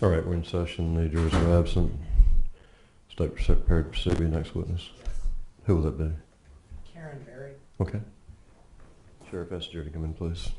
All right, we're in session. The jurors are absent. State Secretary to proceed to be next witness. Yes. Who will that be? Karen Berry. Okay. Sheriff, ask the jury to come in, please.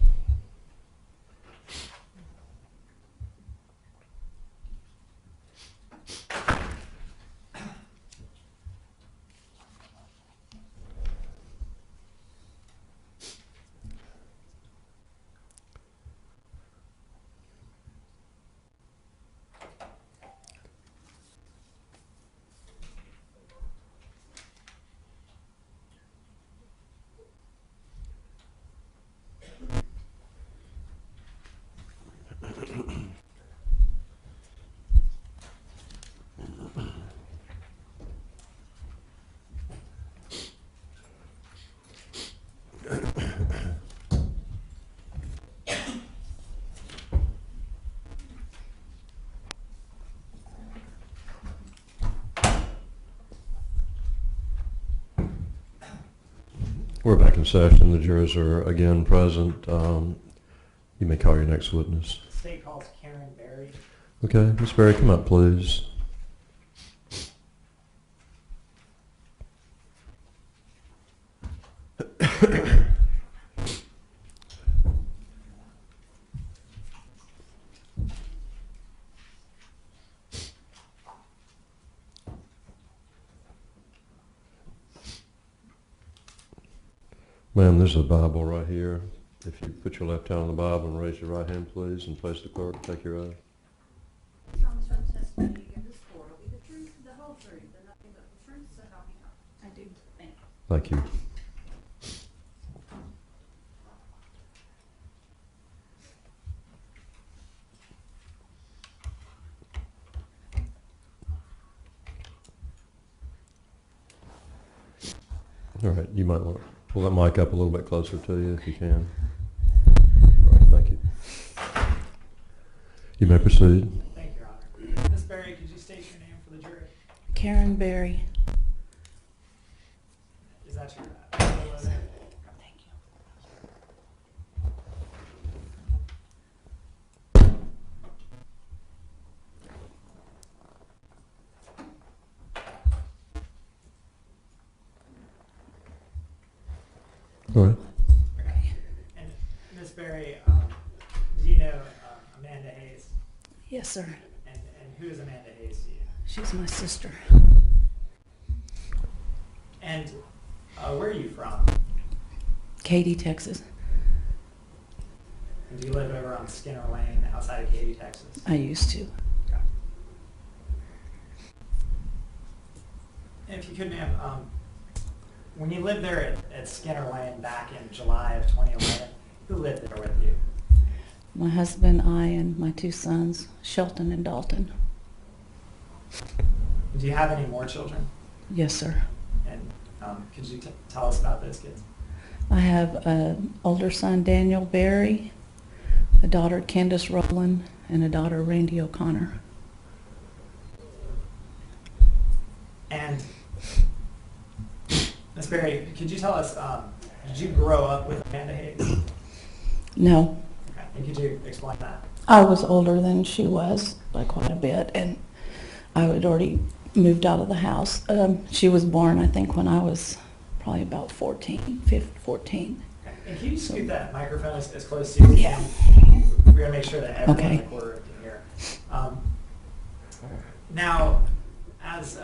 We're back in session. The jurors are again present. You may call your next witness. The state calls Karen Berry. Okay, Ms. Berry, come up, please. Ma'am, there's a Bible right here. If you put your left hand on the Bible and raise your right hand, please, and face the clerk, take your oath. Promise your testimony you give this court will be the truth, the whole truth, and nothing but the truth, so help me God. I do. Thank you. Thank you. All right, you might want to pull that mic up a little bit closer to you if you can. All right, thank you. You may proceed. Thank you, Your Honor. Ms. Berry, could you state your name for the jury? Karen Berry. Is that your Thank you. All right. Okay. And Ms. Berry, do you know Amanda Hayes? Yes, sir. And who is Amanda Hayes to you? She's my sister. And where are you from? Katy, Texas. And do you live over on Skinner Lane outside of Katy, Texas? I used to. Okay. And if you could, ma'am, when you lived there at Skinner Lane back in July of 2011, who lived there with you? My husband, I, and my two sons, Shelton and Dalton. Do you have any more children? Yes, sir. And could you tell us about those kids? I have an older son, Daniel Berry, a daughter, Candace Rowland, and a daughter, Randy O'Connor. And Ms. Berry, could you tell us, did you grow up with Amanda Hayes? No, Okay. And could you explain that? I was older than she was by quite a bit, and I had already moved out of the house. She was born, I think, when I was probably about 14. Okay. And can you scoot that microphone as close to you as you Yeah. can? We're going to make sure that everyone in the courtroom can hear. Now, as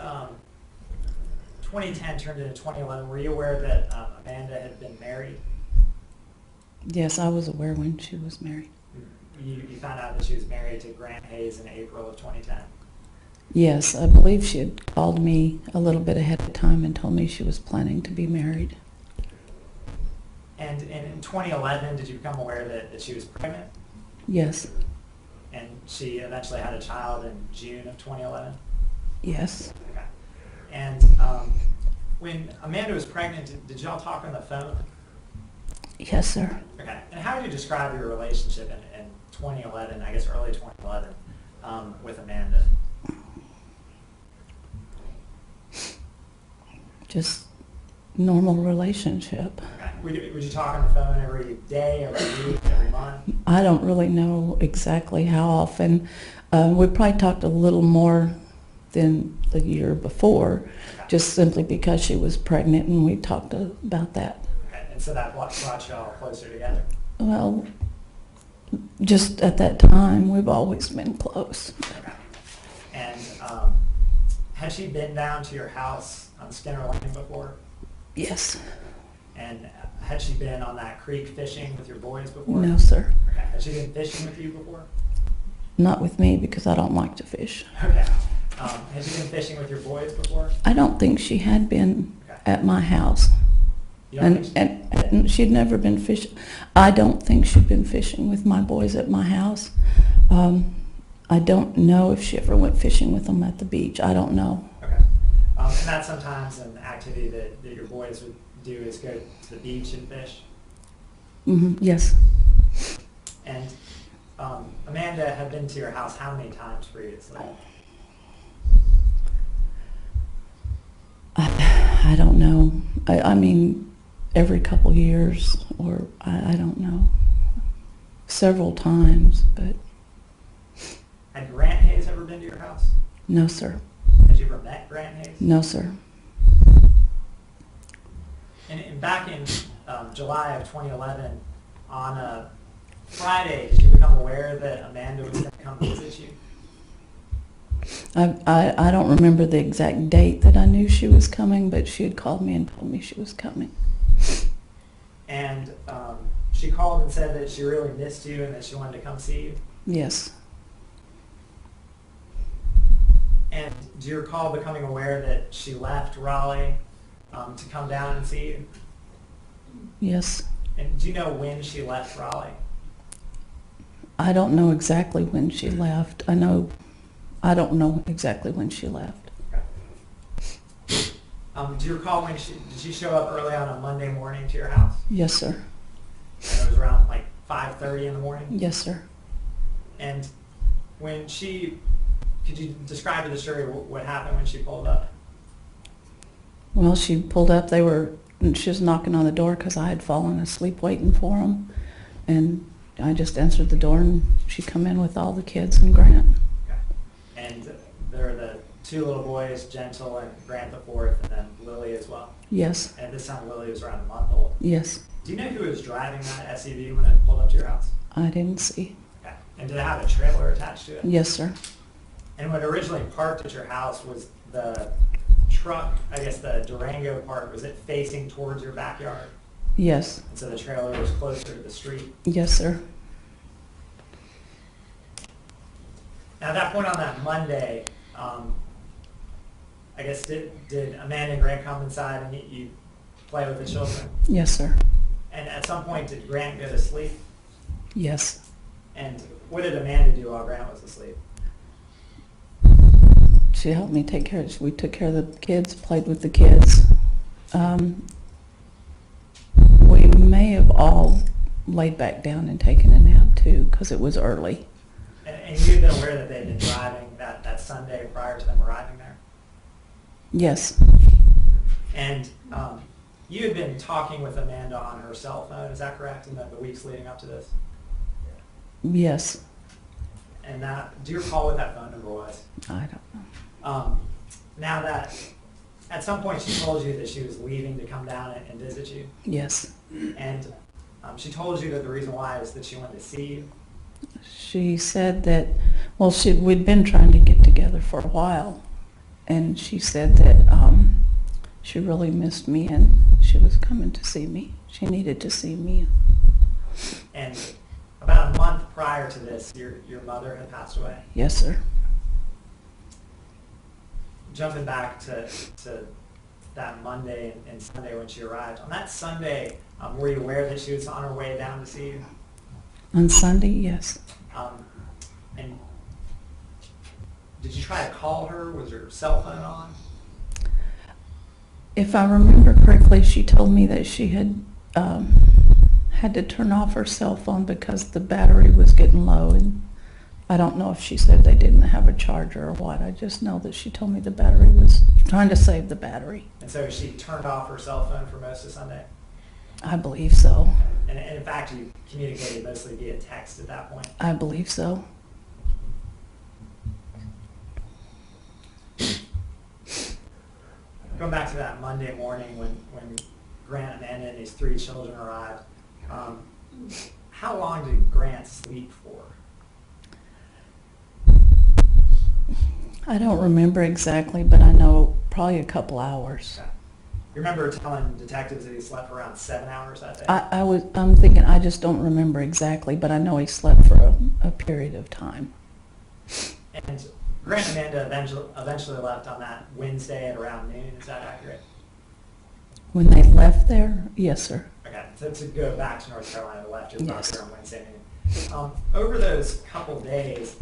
2010 turned into 2011, were you aware that Amanda had been married? Yes, I was aware when she was married. You found out that she was married to Grant Hayes in April of 2010. Yes, I believe she had called me a little bit ahead of time and told me she was planning to be married. And in 2011, did you become aware that she was pregnant? Yes, And she eventually had a child in June of 2011? yes, Okay. And when Amanda was pregnant, did y'all talk on the phone? yes, sir. Okay. And how would you describe your relationship in 2011, I guess early 2011, with Amanda? Just normal relationship. Okay. Would you talk on the phone every day, every week, every month? I don't really know exactly how often. We probably talked a little more than the year before, Okay. just simply because she was pregnant, and we talked about that. Okay. And so that brought y'all closer together. Well, just at that time, we've always been close. Okay. And had she been down to your house on Skinner Lane before? Yes. And had she been on that creek fishing with your boys before? No, sir. Okay. Had she been fishing with you before? Not with me, because I don't like to fish. Okay. Had you been fishing with your boys before? I don't think she had been Okay. at my house. You don't think And she'd never been fishing. I don't think she'd been fishing with my boys at my house. I don't know if she ever went fishing with them at the beach. I don't know. Okay. And that's sometimes an activity that your boys would do, is go to the beach and fish. Yes. And Amanda had been to your house how many times previously? I don't know. I mean, every couple years, or I don't know. Several times, but Had Grant Hayes ever been to your house? no, sir. Had you ever met Grant Hayes? No, sir. And back in July of 2011, on a Friday, did you become aware that Amanda was going to come visit you? I don't remember the exact date that I knew she was coming, but she had called me and told me she was coming. And she called and said that she really missed you and that she wanted to come see you. Yes. And do you recall becoming aware that she left Raleigh to come down and see you? Yes. And do you know when she left Raleigh? I don't know exactly when she left. I don't know exactly when she left. Do you recall did she show up early on a Monday morning to your house? Yes, sir. And it was around like 5:30 in the morning? Yes, sir. And could you describe to the jury what happened when she pulled up? Well, she pulled up. She was knocking on the door because I had fallen asleep waiting for them. And I just answered the door, and she come in with all the kids and Grant. Okay. And there are the two little boys, Gentle and Grant the fourth, and then Lily as well. Yes. And at this time, Lily was around a month old. Yes. Do you know who was driving that SUV when it pulled up to your house? I didn't see. Okay. And did it have a trailer attached to it? Yes, sir. And when it originally parked at your house, was the truck, I guess the Durango part, was it facing towards your backyard? Yes. And so the trailer was closer to the street? Yes, sir. Now, at that point on that Monday, I guess did Amanda and Grant come inside and you play with the children? Yes, sir. And at some point, did Grant go to sleep? Yes. And what did Amanda do while Grant was asleep? She helped me take care of. We took care of the kids, played with the kids. We may have all laid back down and taken a nap too, because it was early. And you had been aware that they had been driving that Sunday prior to them arriving there? Yes. And you had been talking with Amanda on her cell phone, is that correct, in the weeks leading up to this? Yes. And do you recall what that phone number was? I don't know. Now that at some point she told you that she was leaving to come down and visit you, Yes. and she told you that the reason why is that she wanted to see you. She said that, well, we'd been trying to get together for a while, and she said that she really missed me and she was coming to see me. She needed to see me. And about a month prior to this, your mother had passed away. Yes, sir. Jumping back to that Monday and Sunday when she arrived. On that Sunday, were you aware that she was on her way down to see you? On Sunday, yes. And did you try to call her? Was her cell phone on? If I remember correctly, she told me that she had had to turn off her cell phone because the battery was getting low, and I don't know if she said they didn't have a charger or what. I just know that she told me the battery was trying to save the battery. And so she turned off her cell phone for most of Sunday? I believe so. And in fact, you communicated mostly via text at that point? I believe so. going back to that Monday morning when Grant, Amanda, and these 3 children arrived, how long did Grant sleep for? I don't remember exactly, but I know probably a couple hours. Okay. You remember telling detectives that he slept for around 7 hours that day? I'm thinking, I just don't remember exactly, but I know he slept for a period of time. And Grant and Amanda eventually left on that Wednesday at around noon. Is that accurate? When they left there, yes, sir. Okay, so to go back to North Carolina, they left your Yes. property on Wednesday noon. Over those couple days,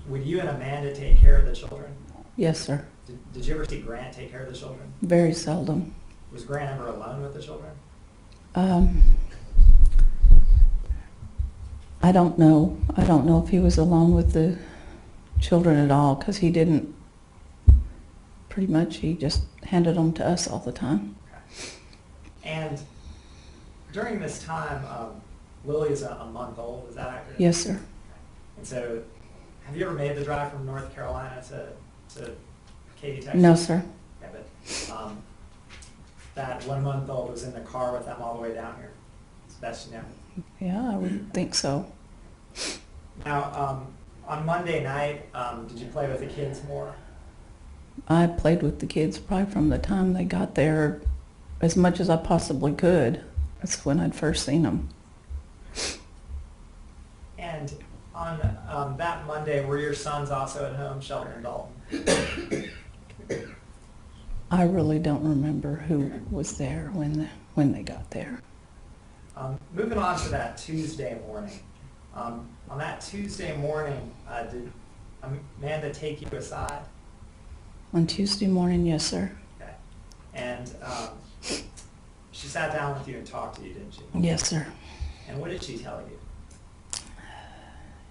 would you and Amanda take care of the children? Yes, sir. Did you ever see Grant take care of the children? Very seldom. Was Grant ever alone with the children? I don't know. I don't know if he was alone with the children at all, because he didn't, pretty much, he just handed them to us all the time. Okay. And during this time, Lily is a month old. Is that accurate? Yes, sir. And so, have you ever made the drive from North Carolina to Katy, Texas? No, sir. Yeah, but that 1-month-old was in the car with them all the way down here. As best you know. Yeah, I would think so. Now, on Monday night, did you play with the kids more? I played with the kids probably from the time they got there as much as I possibly could. That's when I'd first seen them. And on that Monday, were your sons also at home, Shelton and Dalton? I really don't remember who was there when they got there. Moving on to that Tuesday morning. On that Tuesday morning, did Amanda take you aside? On Tuesday morning, yes, sir. Okay. And she sat down with you and talked to you, didn't she? Yes, sir. And what did she tell you?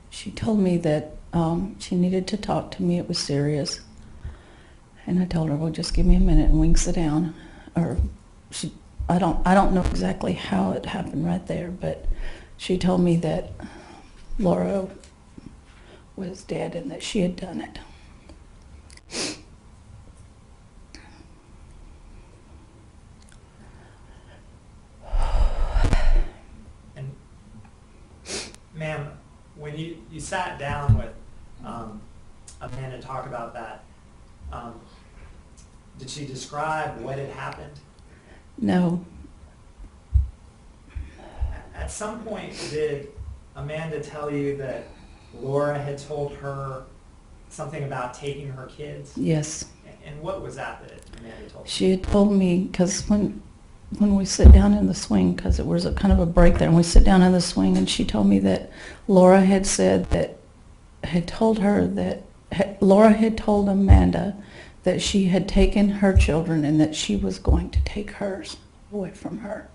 She told me that she needed to talk to me. It was serious. And I told her, well, just give me a minute and we can sit down. Or I don't know exactly how it happened right there, but she told me that Laura was dead and that she had done it. And ma'am, when you sat down with Amanda to talk about that, did she describe what had happened? No. At some point, did Amanda tell you that Laura had told her something about taking her kids? Yes. And what was that Amanda told you? She had told me, because when we sit down in the swing, because it was a kind of a break there, and we sit down in the swing, and she told me that Laura had said that, had told her that, Laura had told Amanda that she had taken her children and that she was going to take hers away from her.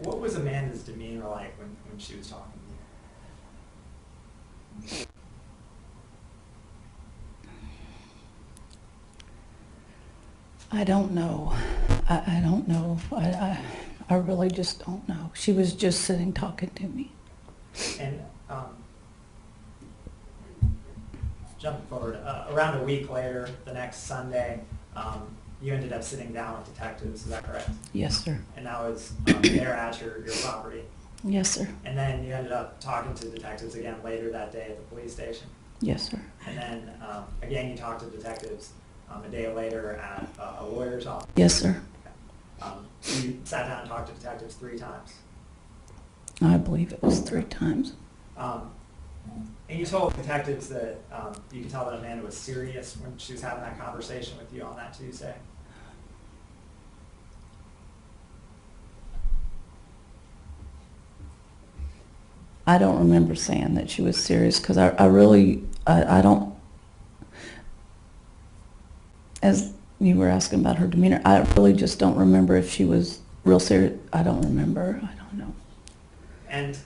What was Amanda's demeanor like when she was talking to you? I don't know. I don't know. I really just don't know. She was just sitting talking to me. And jumping forward, around a week later, the next Sunday, you ended up sitting down with detectives, is that correct? Yes, sir. And that was there at your property. Yes, sir. And then you ended up talking to detectives again later that day at the police station. Yes, sir. And then again, you talked to detectives a day later at a lawyer's office. Yes, sir. You sat down and talked to detectives 3 times. I believe it was 3 times. And you told detectives that you could tell that Amanda was serious when she was having that conversation with you on that Tuesday. I don't remember saying that she was serious, because I really, I don't, as you were asking about her demeanor, I really just don't remember if she was real serious. I don't remember. I don't know. And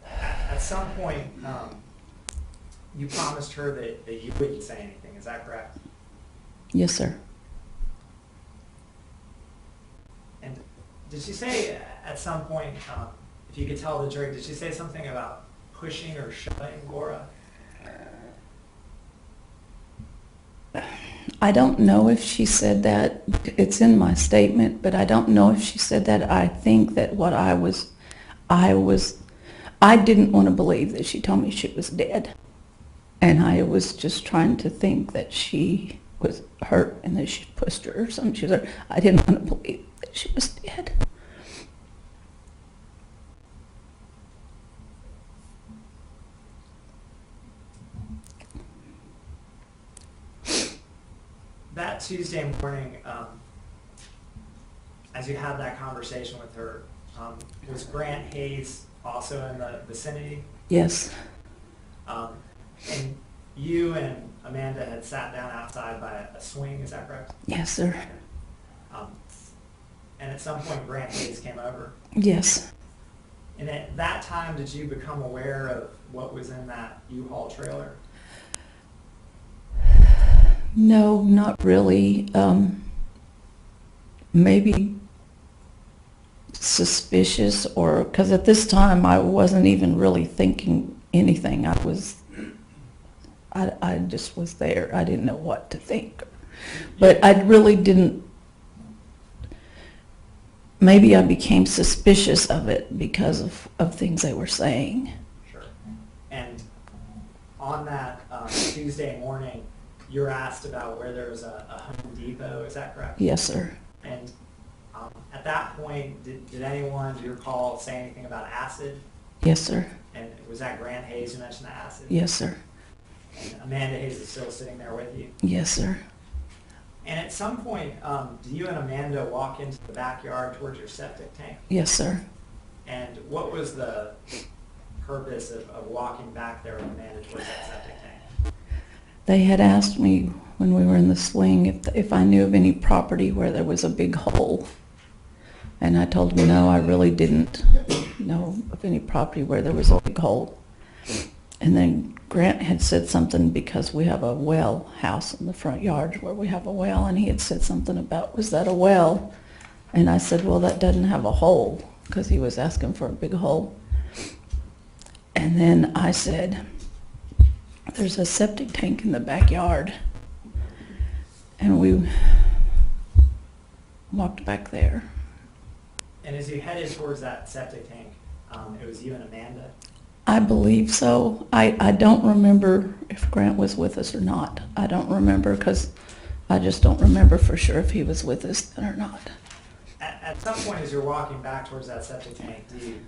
at some point, you promised her that you wouldn't say anything. Is that correct? Yes, sir. And did she say at some point, if you could tell the jury, did she say something about pushing or shoving Laura? I don't know if she said that. It's in my statement, but I don't know if she said that. I think that what I didn't want to believe that she told me she was dead. And I was just trying to think that she was hurt and that she pushed her or something. She was hurt. I didn't want to believe that she was dead. That Tuesday morning, as you had that conversation with her, was Grant Hayes also in the vicinity? Yes, And you and Amanda had sat down outside by a swing, is that correct? yes, sir. And at some point, Grant Hayes came over. Yes. And at that time, did you become aware of what was in that U-Haul trailer? No, not really. Maybe suspicious, or because at this time I wasn't even really thinking anything. I just was there. I didn't know what to think. But I really didn't. Maybe I became suspicious of it because of things they were saying. Sure. And on that Tuesday morning, you were asked about where there was a Home Depot, is that correct? Yes, sir. And at that point, did anyone, do you recall, say anything about acid? Yes, sir. And was that Grant Hayes who mentioned the acid? Yes, sir. And Amanda Hayes is still sitting there with you? Yes, sir. And at some point, do you and Amanda walk into the backyard towards your septic tank? Yes, sir. And what was the purpose of walking back there with Amanda towards that septic tank? They had asked me when we were in the swing if I knew of any property where there was a big hole. And I told them, no, I really didn't know of any property where there was a big hole. And then Grant had said something because we have a well house in the front yard where we have a well, and he had said something about, was that a well? And I said, well, that doesn't have a hole, because he was asking for a big hole. And then I said, there's a septic tank in the backyard. And we walked back there. And as you headed towards that septic tank, it was you and Amanda? I believe so. I don't remember if Grant was with us or not. I don't remember because I just don't remember for sure if he was with us then or not. At some point as you're walking back towards that septic tank, do you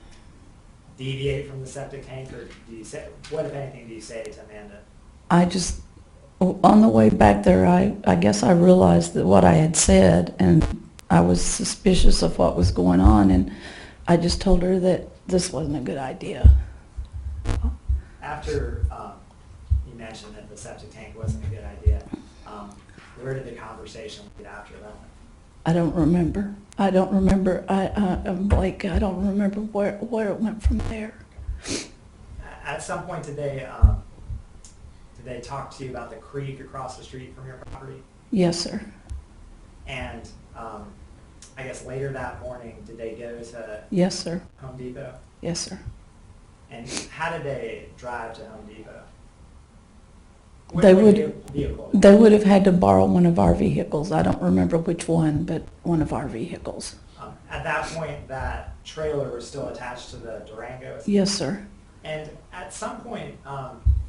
deviate from the septic tank, or do you say, what if anything do you say to Amanda? I just, on the way back there, I guess I realized that what I had said, and I was suspicious of what was going on, and I just told her that this wasn't a good idea. After you mentioned that the septic tank wasn't a good idea, where did the conversation lead after that? I don't remember. I'm Blake. I don't remember where it went from there. At some point did they talk to you about the creek across the street from your property? Yes, sir. And I guess later that morning, did they go to Yes, sir. Home Depot? Yes, sir. And how did they drive to Home Depot? They What would- vehicle? They would have had to borrow one of our vehicles. I don't remember which one, but one of our vehicles. At that point, that trailer was still attached to the Durango? Yes, sir. And at some point,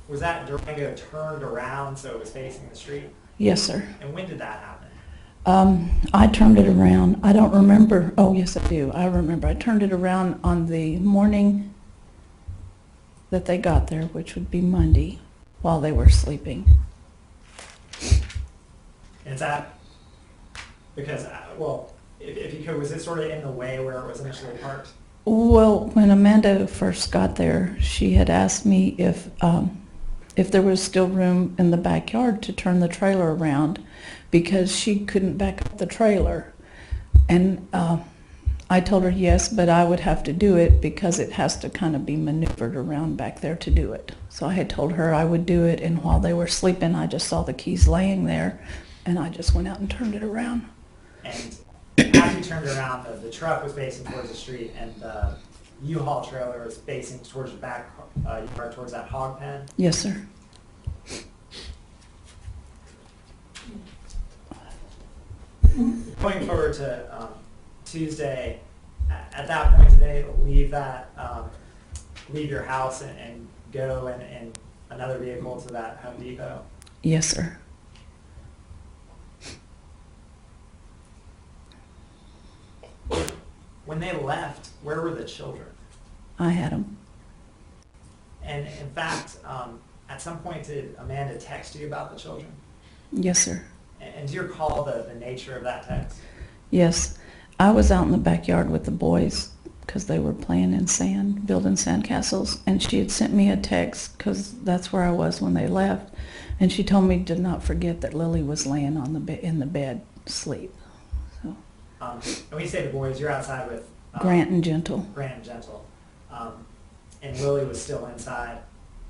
was that Durango turned around so it was facing the street? Yes, sir. And when did that happen? I turned it around. I don't remember. Oh, yes, I do. I remember. I turned it around on the morning that they got there, which would be Monday, while they were sleeping. Is that because, well, if you could, was it sort of in the way where it was initially parked? Well, when Amanda first got there, she had asked me if there was still room in the backyard to turn the trailer around because she couldn't back up the trailer. And I told her yes, but I would have to do it because it has to kind of be maneuvered around back there to do it. So I had told her I would do it, and while they were sleeping, I just saw the keys laying there, and I just went out and turned it around. And as you turned around, the truck was facing towards the street, and the U-Haul trailer was facing towards the back yard, towards that hog pen. Yes, sir. Going forward to Tuesday, at that point, did they leave that, leave your house and go in another vehicle to that Home Depot? Yes, sir. When they left, where were the children? I had them. And in fact, at some point, did Amanda text you about the children? Yes, sir. And do you recall the nature of that text? Yes. I was out in the backyard with the boys because they were playing in sand, building sandcastles, and she had sent me a text because that's where I was when they left, and she told me to not forget that Lily was laying on in the bed asleep. So And when you say the boys, you're outside with Grant and Gentle. Grant and Gentle, and Lily was still inside,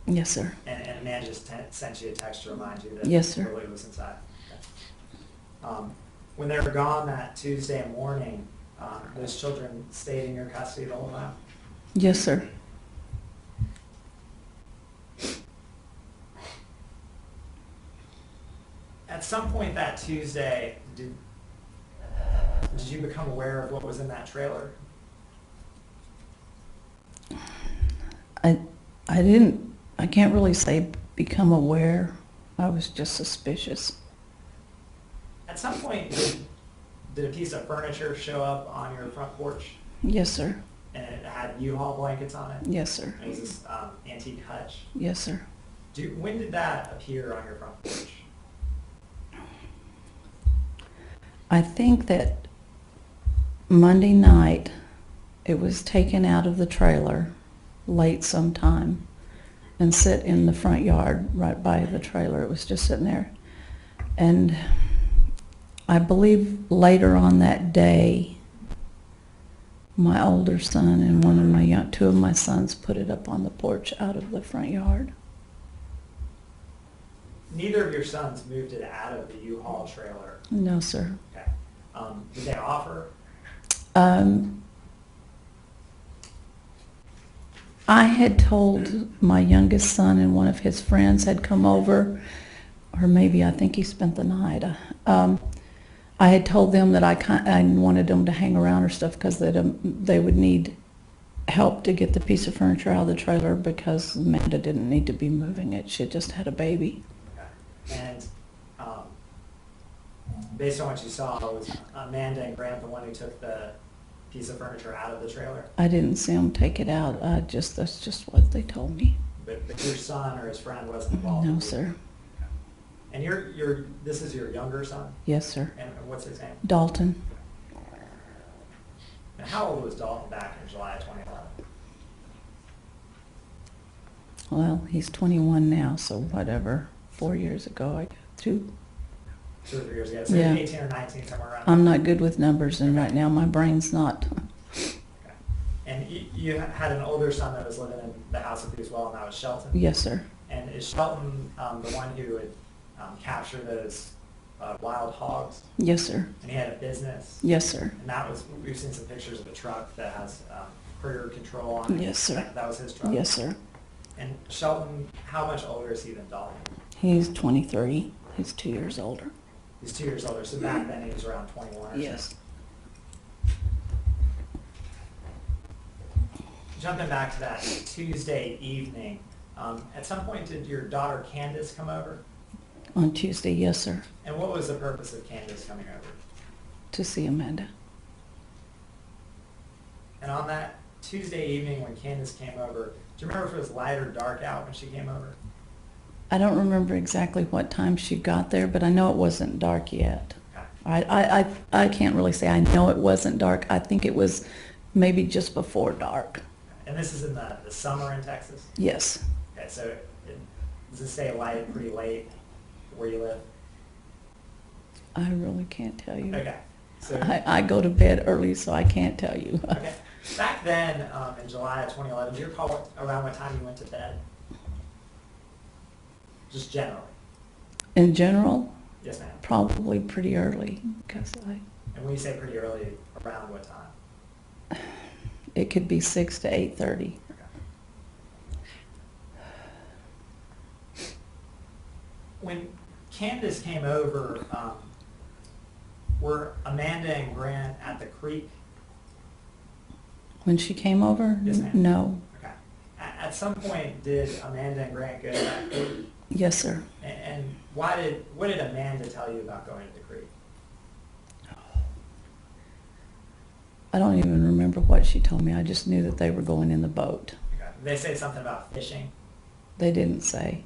Yes, sir. and Amanda just sent you a text to remind you that Yes, sir. Lily was inside. Okay. When they were gone that Tuesday morning, those children stayed in your custody the whole time? Yes, sir. At some point that Tuesday, did you become aware of what was in that trailer? I can't really say become aware. I was just suspicious. At some point, did a piece of furniture show up on your front porch? Yes, sir. And it had U-Haul blankets on it? Yes, sir. It was this antique hutch. Yes, sir. When did that appear on your front porch? I think that Monday night it was taken out of the trailer late sometime and sit in the front yard right by the trailer. It was just sitting there. And I believe later on that day, my older son and two of my sons put it up on the porch out of the front yard. Neither of your sons moved it out of the U-Haul trailer. No, sir. Okay. Did they offer? I had told my youngest son and one of his friends had come over, or maybe I think he spent the night. I had told them that I wanted them to hang around or stuff because they would need help to get the piece of furniture out of the trailer because Amanda didn't need to be moving it. She had just had a baby. Okay. And based on what you saw, was Amanda and Grant the one who took the piece of furniture out of the trailer? I didn't see them take it out. That's just what they told me. But your son or his friend wasn't involved? No, sir. And this is your younger son? Yes, sir. And what's his name? Dalton. And how old was Dalton back in July of 2011? Well, he's 21 now, so whatever. 4 years ago, I got 2. 2 or 3 years ago. So Yeah. 18 or 19, somewhere around I'm not good with numbers, and right now my brain's not. Okay. And you had an older son that was living in the house with you as well, and that was Shelton? Yes, sir. And is Shelton the one who would capture those wild hogs? Yes, sir. And he had a business? Yes, sir. And that was, we've seen some pictures of a truck that has herder control on it. Yes, sir. That was his truck? Yes, sir. And Shelton, how much older is he than Dalton? He's 23. He's 2 years older. He's 2 years older, so back then he was around 21 or so. Yes. Jumping back to that Tuesday evening, at some point did your daughter Candace come over? On Tuesday, yes, sir. And what was the purpose of Candace coming over? To see Amanda. And on that Tuesday evening when Candace came over, do you remember if it was light or dark out when she came over? I don't remember exactly what time she got there, but I know it wasn't dark yet. Okay. I can't really say I know it wasn't dark. I think it was maybe just before dark. And this is in the summer in Texas? Yes. Okay, so does it stay light pretty late where you live? I really can't tell you. Okay. So, I go to bed early, so I can't tell you. okay. Back then, in July of 2011, do you recall around what time you went to bed? Just generally? In general, Yes, ma'am. probably pretty early, because And when you say pretty early, around what time? It could be 6 to 8:30. When Candace came over, were Amanda and Grant at the creek? When she came over? Yes, ma'am. No. Okay. At some point, did Amanda and Grant go to that creek? Yes, sir. And what did Amanda tell you about going to the creek? I don't even remember what she told me. I just knew that they were going in the boat. Okay. Did they say something about fishing? They didn't say.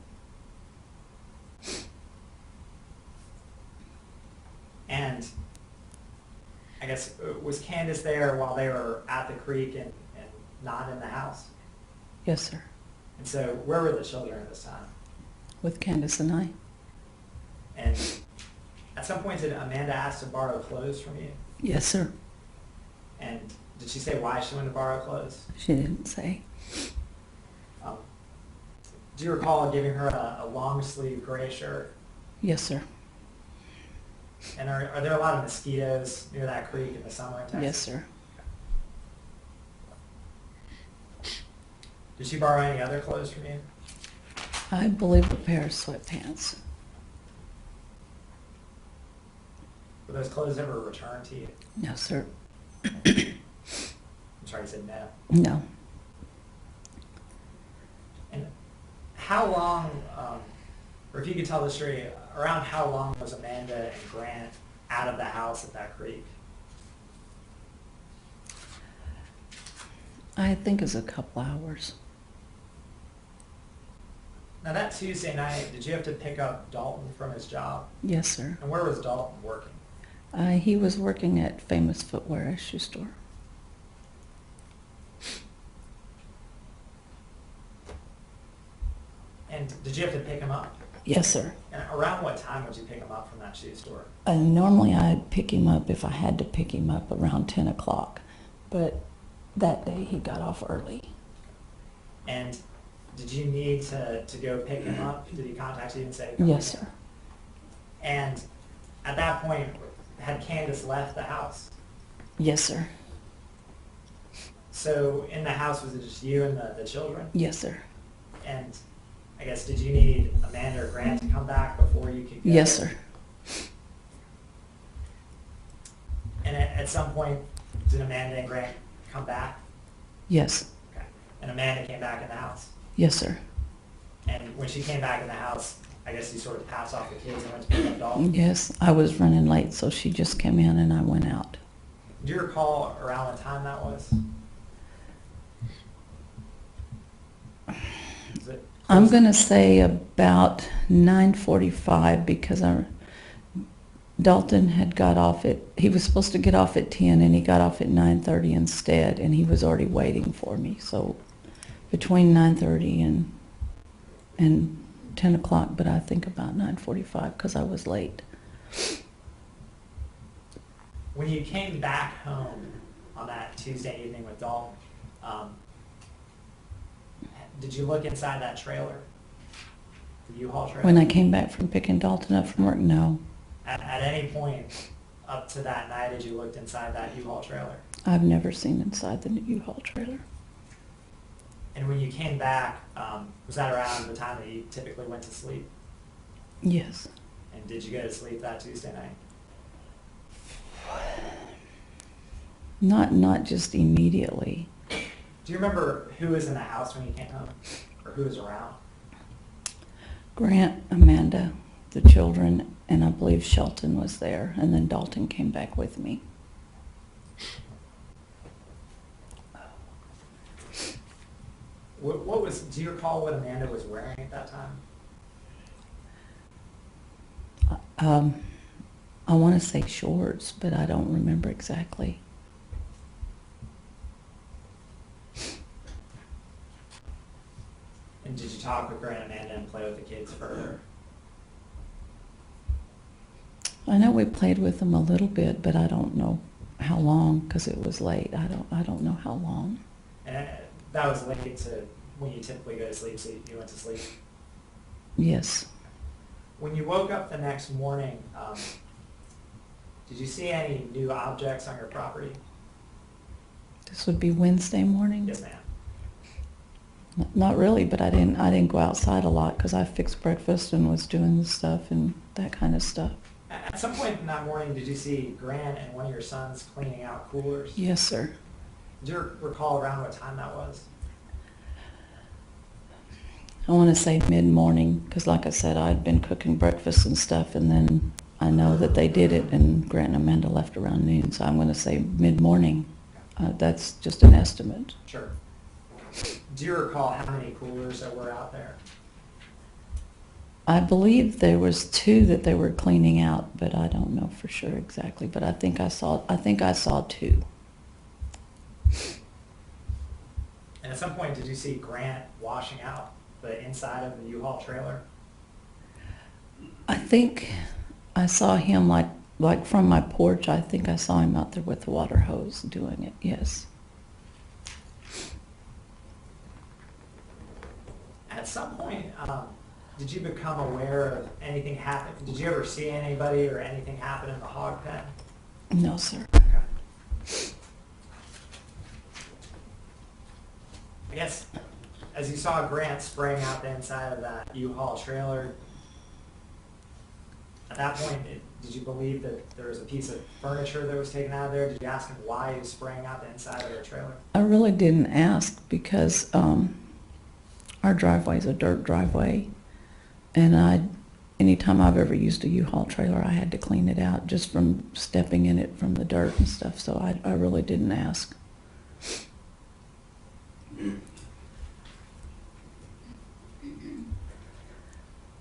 And I guess, was Candace there while they were at the creek and not in the house? Yes, sir. And so where were the children at this time? With Candace and I. And at some point, did Amanda ask to borrow clothes from you? Yes, sir. And did she say why she wanted to borrow clothes? She didn't say. Do you recall giving her a long sleeve gray shirt? Yes, sir. And are there a lot of mosquitoes near that creek in the summer in Texas? Yes, sir. Did she borrow any other clothes from you? I believe a pair of sweatpants. Were those clothes ever returned to you? No, sir. I'm sorry, you said no. No. And how long, or if you could tell the story, around how long was Amanda and Grant out of the house at that creek? I think it's a couple hours. Now that Tuesday night, did you have to pick up Dalton from his job? Yes, sir. And where was Dalton working? He was working at Famous Footwear, a shoe store. And did you have to pick him up? Yes, sir. And around what time would you pick him up from that shoe store? Normally I'd pick him up if I had to pick him up around 10 o'clock, but that day he got off early. And did you need to go pick him up? Did he contact you and say? "Come Yes, pick me sir. up"? And at that point, had Candace left the house? Yes, sir. So in the house, was it just you and the children? Yes, sir. And I guess, did you need Amanda or Grant to come back before you could go? Yes, sir. And at some point, did Amanda and Grant come back? Yes. Okay. And Amanda came back in the house? Yes, sir. And when she came back in the house, I guess you sort of passed off the kids and went to pick up Dalton? Yes, I was running late, so she just came in and I went out. Do you recall around what time that was? Is it I'm close? going to say about 9:45 because Dalton had got off he was supposed to get off at 10 and he got off at 9:30 instead, and he was already waiting for me. So between 9:30 and 10 o'clock, but I think about 9:45 because I was late. When you came back home on that Tuesday evening with Dalton, did you look inside that trailer? The U-Haul trailer? When I came back from picking Dalton up from work, no. At any point up to that night, had you looked inside that U-Haul trailer? I've never seen inside the U-Haul trailer. And when you came back, was that around the time that you typically went to sleep? Yes. And did you go to sleep that Tuesday night? Not just immediately. Do you remember who was in the house when you came home? Or who was around? Grant, Amanda, the children, and I believe Shelton was there, and then Dalton came back with me. Do you recall what Amanda was wearing at that time? I want to say shorts, but I don't remember exactly. And did you talk with Grant and Amanda and play with the kids further? I know we played with them a little bit, but I don't know how long because it was late. I don't know how long. And that was late to when you typically go to sleep, so you went to sleep. Yes. When you woke up the next morning, did you see any new objects on your property? This would be Wednesday morning? Yes, ma'am. Not really, but I didn't go outside a lot because I fixed breakfast and was doing the stuff and that kind of stuff. At some point in that morning, did you see Grant and one of your sons cleaning out coolers? Yes, sir. Do you recall around what time that was? I want to say mid-morning because, like I said, I'd been cooking breakfast and stuff, and then I know that they did it, and Grant and Amanda left around noon, so I'm going to say mid-morning. That's just an estimate. Sure. Do you recall how many coolers that were out there? I believe there was 2 that they were cleaning out, but I don't know for sure exactly. But I think I saw 2. And at some point, did you see Grant washing out the inside of the U-Haul trailer? I think I saw him like from my porch. I think I saw him out there with the water hose doing it. Yes. At some point, did you become aware of anything happen? Did you ever see anybody or anything happen in the hog pen? No, sir. Okay. I guess as you saw Grant spraying out the inside of that U-Haul trailer, at that point, did you believe that there was a piece of furniture that was taken out of there? Did you ask him why he was spraying out the inside of the trailer? I really didn't ask because our driveway is a dirt driveway, and anytime I've ever used a U-Haul trailer, I had to clean it out just from stepping in it from the dirt and stuff, so I really didn't ask.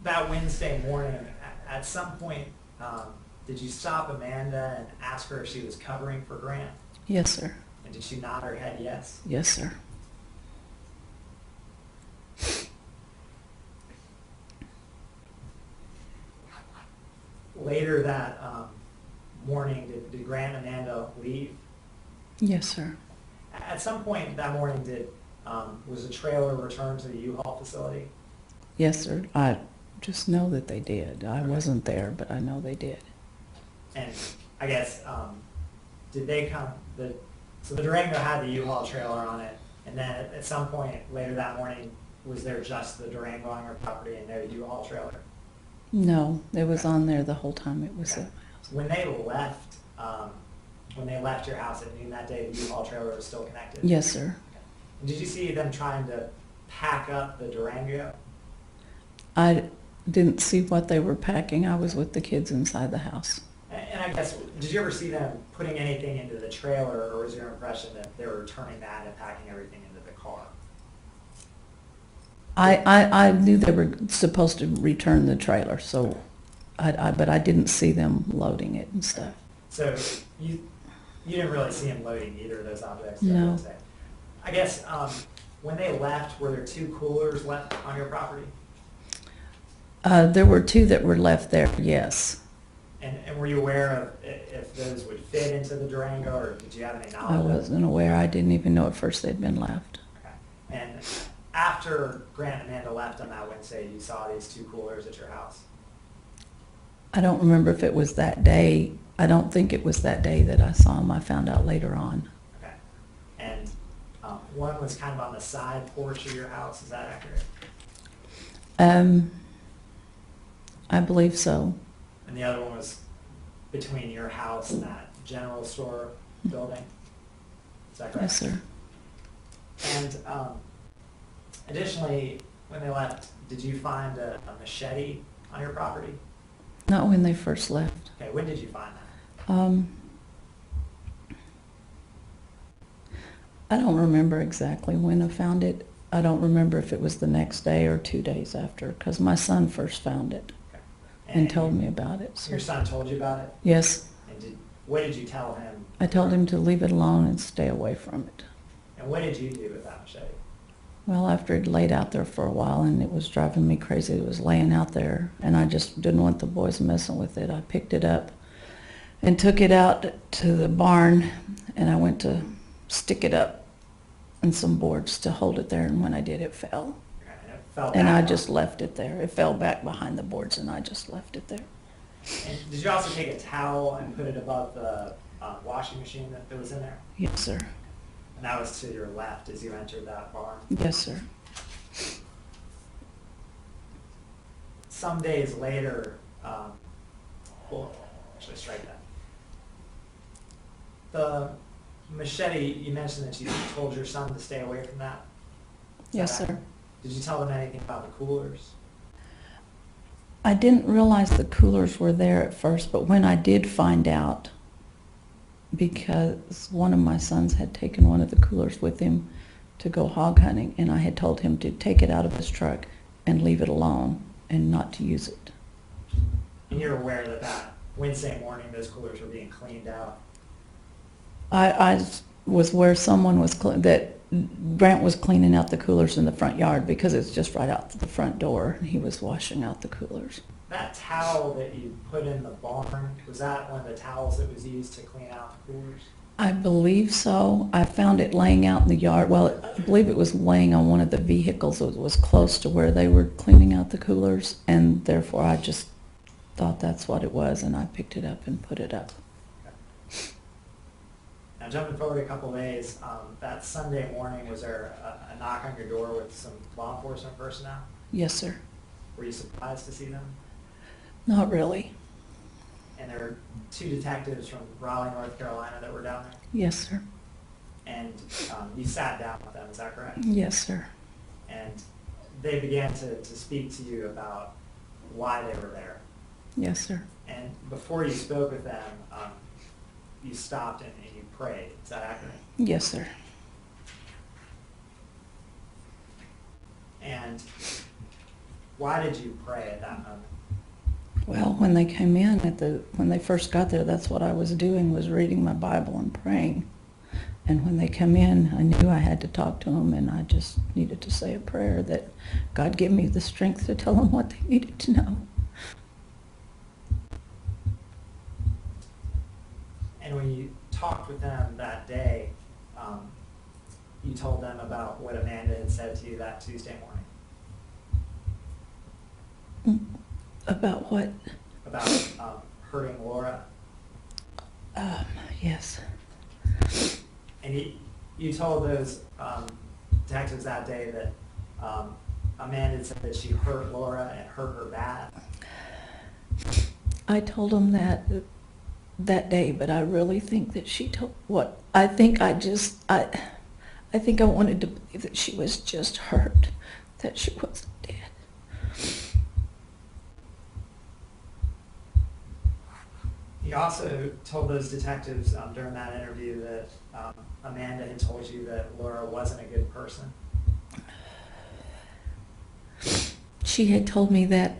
That Wednesday morning, at some point, did you stop Amanda and ask her if she was covering for Grant? Yes, sir. And did she nod her head yes? Yes, sir. Later that morning, did Grant and Amanda leave? Yes, sir. At some point that morning, was the trailer returned to the U-Haul facility? Yes, sir. I just know that they did. I wasn't there, but I know they did. And I guess, did they come, so the Durango had the U-Haul trailer on it, and then at some point later that morning, was there just the Durango on your property and no U-Haul trailer? No, it was on there the whole time it was Okay. at my house. When they left your house at noon that day, the U-Haul trailer was still connected? Yes, sir. And did you see them trying to pack up the Durango? I didn't see what they were packing. I was with the kids inside the house. And I guess, did you ever see them putting anything into the trailer, or was your impression that they were returning that and packing everything into the car? I knew they were supposed to return the trailer, so but I didn't see them loading it and stuff. So you didn't really see them loading either of those objects? No. I guess when they left, were there 2 coolers left on your property? There were 2 that were left there, yes. And were you aware of if those would fit into the Durango, or did you have any knowledge? I of it? wasn't aware. I didn't even know at first they'd been left. Okay. And after Grant and Amanda left on that Wednesday, you saw these 2 coolers at your house? I don't remember if it was that day. I don't think it was that day that I saw them. I found out later on. Okay. And one was kind of on the side porch of your house, is that accurate? I believe so. And the other one was between your house and that general store building? Is that correct? Yes, sir. And additionally, when they left, did you find a machete on your property? Not when they first left. Okay, when did you find that? I don't remember exactly when I found it. I don't remember if it was the next day or 2 days after, because my son first found it Okay. and told me about it. So. Your son told you about it? Yes, And what did you tell him? I told him to leave it alone and stay away from it. And what did you do with that machete? Well, after it laid out there for a while and it was driving me crazy, it was laying out there and I just didn't want the boys messing with it. I picked it up and took it out to the barn and I went to stick it up in some boards to hold it there, and when I did, it fell. Okay, and it fell And I back just on- left it there. It fell back behind the boards and I just left it there. And did you also take a towel and put it above the washing machine that was in there? Yes, sir. And that was to your left as you entered that barn. Yes, sir. Some days later, well, actually strike that. The machete, you mentioned that you told your son to stay away from that. Is Yes, that sir. accurate? Did you tell them anything about the coolers? I didn't realize the coolers were there at first, but when I did find out, because one of my sons had taken one of the coolers with him to go hog hunting, and I had told him to take it out of his truck and leave it alone and not to use it. And you're aware that that Wednesday morning those coolers were being cleaned out? I was where someone was, that Brant was cleaning out the coolers in the front yard because it's just right out the front door. He was washing out the coolers. That towel that you put in the barn, was that one of the towels that was used to clean out the coolers? I believe so. I found it laying out in the yard. Well, I believe it was laying on one of the vehicles. It was close to where they were cleaning out the coolers, and therefore I just thought that's what it was, and I picked it up and put it up. Now jumping forward a couple days, that Sunday morning, was there a knock on your door with some law enforcement personnel? Yes, sir. Were you surprised to see them? Not really. And there were two detectives from Raleigh, North Carolina that were down there? Yes, sir. And you sat down with them, is that correct? Yes, sir. And they began to speak to you about why they were there. Yes, sir. And before you spoke with them, you stopped and you prayed. Is that accurate? Yes, sir. And why did you pray at that moment? Well, when they came in when they first got there, that's what I was doing, was reading my Bible and praying. And when they come in, I knew I had to talk to them, and I just needed to say a prayer that God give me the strength to tell them what they needed to know. And when you talked with them that day, you told them about what Amanda had said to you that Tuesday morning About what? about hurting Laura. Yes. And you told those detectives that day that Amanda said that she hurt Laura and hurt her bad. I told them that day, but I really think that she told what I think. I think I wanted to believe that she was just hurt, that she wasn't dead. You also told those detectives during that interview that Amanda had told you that Laura wasn't a good person. She had told me that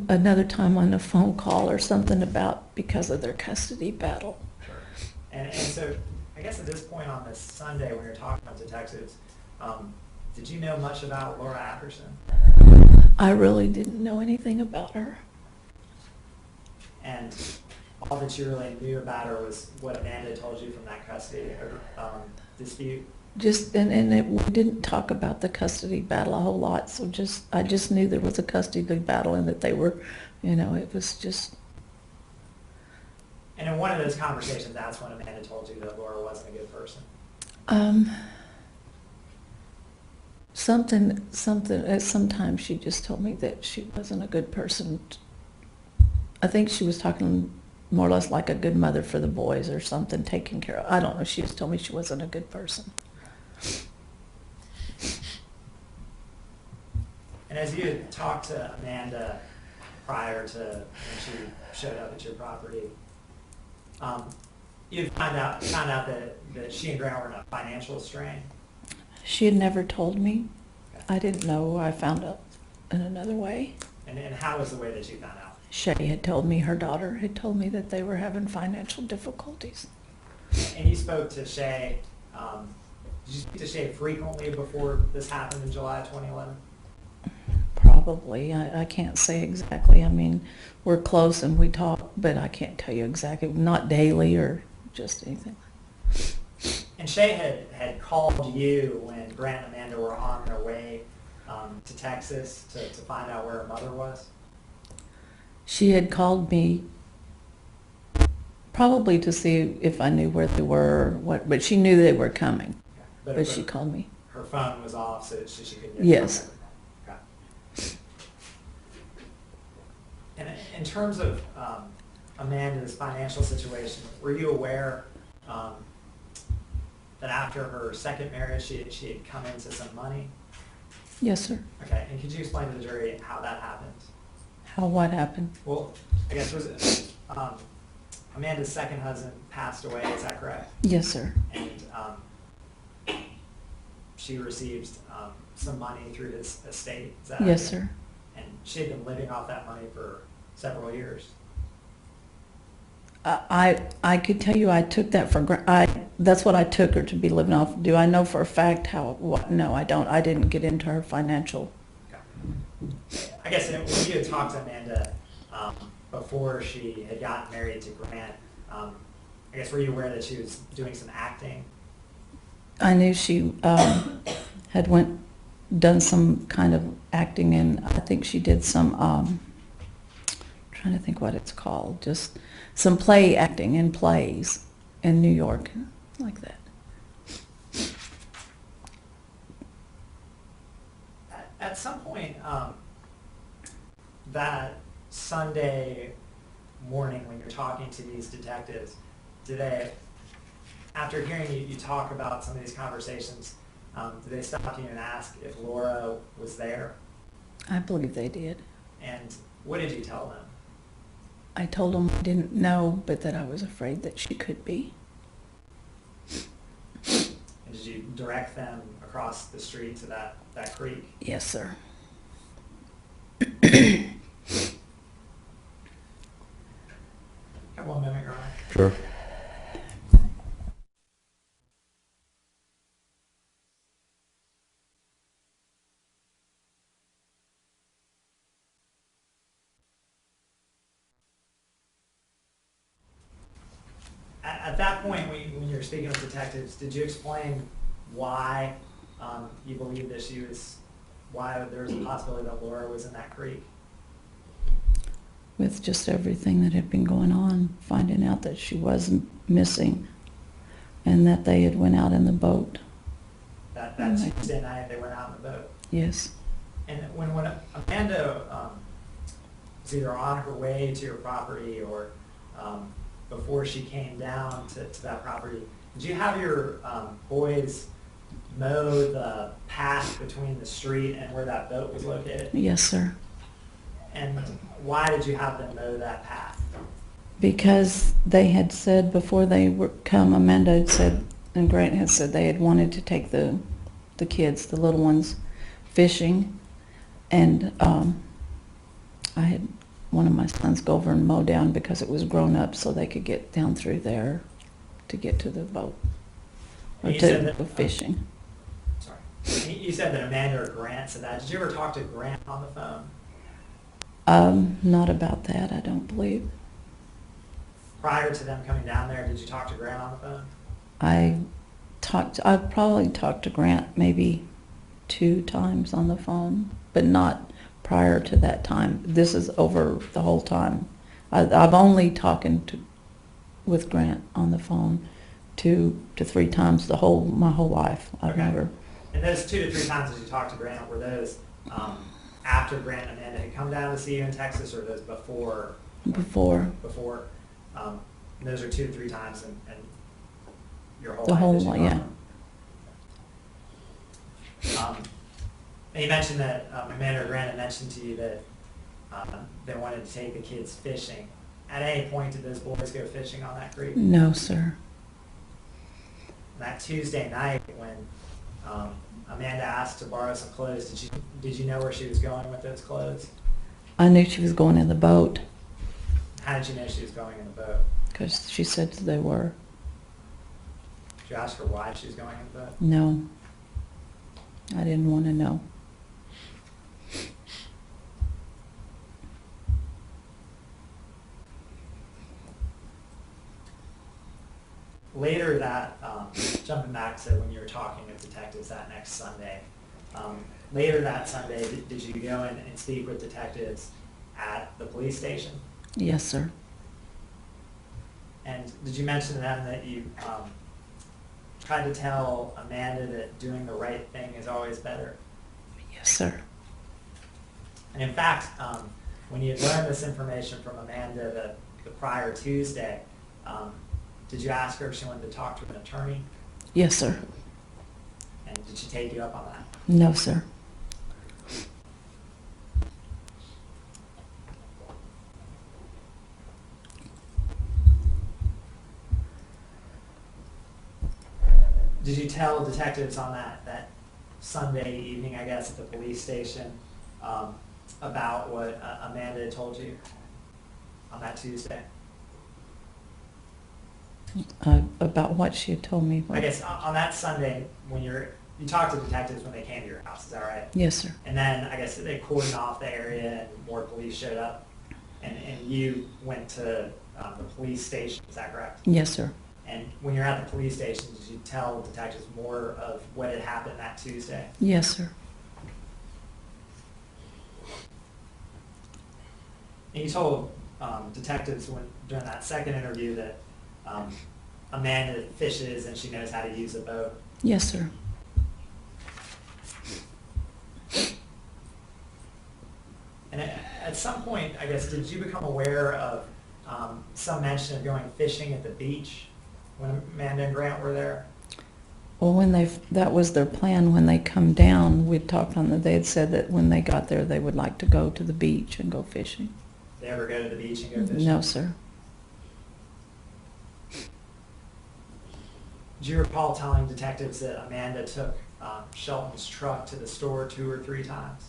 another time on a phone call or something about because of their custody battle. Sure. And so I guess at this point on this Sunday when you're talking about detectives, did you know much about Laura Apperson? I really didn't know anything about her. And all that you really knew about her was what Amanda told you from that custody dispute? We didn't talk about the custody battle a whole lot, so I just knew there was a custody battle and that they were, it was just. And in one of those conversations, that's when Amanda told you that Laura wasn't a good person. Sometimes she just told me that she wasn't a good person. I think she was talking more or less like a good mother for the boys or something, taking care of. I don't know. She just told me she wasn't a good person. And as you had talked to Amanda prior to when she showed up at your property, you found out that she and Grant were in a financial strain. She had never told me. I didn't know. I found out in another way. And how was the way that you found out? Shay had told me, her daughter had told me that they were having financial difficulties. And you spoke to Shay. Did you speak to Shay frequently before this happened in July 2011? Probably. I can't say exactly. I mean, we're close and we talk, but I can't tell you exactly. Not daily or just anything. And Shay had called you when Grant and Amanda were on their way to Texas to find out where her mother was? She had called me Probably to see if I knew where they were, or what, but she knew they were coming, but she called me. her phone was off, so she couldn't get Yes. contact. Okay. And in terms of Amanda's financial situation, were you aware that after her second marriage, she had come into some money? Yes, sir. Okay, and could you explain to the jury how that happened? How, what happened? Well, I guess was it, Amanda's second husband passed away, is that correct? Yes, sir. And she received some money through his estate, is that Yes, accurate? sir. And she had been living off that money for several years. I could tell you I took that for that's what I took her to be living off. Do I know for a fact how, what? No, I don't. I didn't get into her financial. Okay. I guess when you had talked to Amanda before she had gotten married to Grant, I guess were you aware that she was doing some acting? I knew she had done some kind of acting, and I think she did some, trying to think what it's called, just some play acting in plays in New York, like that. At some point, that Sunday morning when you're talking to these detectives, do they, after hearing you talk about some of these conversations, do they stop you and ask if Laura was there? I believe they did. And what did you tell them? I told them I didn't know, but that I was afraid that she could be. And did you direct them across the street to that creek? Yes, sir. Have 1 minute, Your Honor. Sure. At that point, when you were speaking with detectives, did you explain why you believed that why there was a possibility that Laura was in that creek? With just everything that had been going on, finding out that she was missing and that they had went out in the boat. That Mm-hmm. Tuesday night, they went out in the boat. Yes. And when Amanda was either on her way to your property or before she came down to that property, did you have your boys mow the path between the street and where that boat was located? Yes, sir. And why did you have them mow that path? Because they had said before they were come, Amanda had said, and Grant had said they had wanted to take the kids, the little ones, fishing, and I had one of my sons go over and mow down because it was grown up, so they could get down through there to get to the boat or You to said that- go fishing. Sorry. You said that Amanda or Grant said that. Did you ever talk to Grant on the phone? Not about that, I don't believe. Prior to them coming down there, did you talk to Grant on the phone? I probably talked to Grant maybe 2 times on the phone, but not prior to that time. This is over the whole time. I've only talked with Grant on the phone 2 to 3 times my whole life. I've Okay. never. And those 2 to 3 times that you talked to Grant, were those after Grant and Amanda had come down to see you in Texas, or those before? Before. Before. And those are 2 to 3 times in your whole The life. whole that you've life, known them. And you mentioned that Amanda or Grant had mentioned to you that they wanted to take the kids fishing. At any point, did those boys go fishing on that creek? No, sir. That Tuesday night when Amanda asked to borrow some clothes, did you know where she was going with those clothes? I knew she was going in the boat How did you know she was going in the boat? because she said they were. Did you ask her why she was going in the boat? No. I didn't want to know. Later that, jumping back to when you were talking with detectives that next Sunday, later that Sunday, did you go in and speak with detectives at the police station? Yes, sir. And did you mention to them that you tried to tell Amanda that doing the right thing is always better? Yes, sir. And in fact, when you had learned this information from Amanda the prior Tuesday, did you ask her if she wanted to talk to an attorney? Yes, sir. And did she take you up on that? No, sir. Did you tell detectives on that Sunday evening, I guess, at the police station, about what Amanda had told you on that Tuesday? About what she had told me. I guess on that Sunday, when you talked to detectives when they came to your house, is that right? Yes, sir. And then I guess they cordoned off the area and more police showed up, and you went to the police station, is that correct? Yes, sir. And when you're at the police station, did you tell detectives more of what had happened that Tuesday? Yes, sir. And you told detectives during that second interview that Amanda fishes and she knows how to use a boat. Yes, sir. And at some point, I guess, did you become aware of some mention of going fishing at the beach when Amanda and Grant were there? Well, that was their plan when they come down. We'd talked they had said that when they got there, they would like to go to the beach and go fishing. Did they ever go to the beach and go fishing? No, sir. Do you recall telling detectives that Amanda took Shelton's truck to the store 2 or 3 times?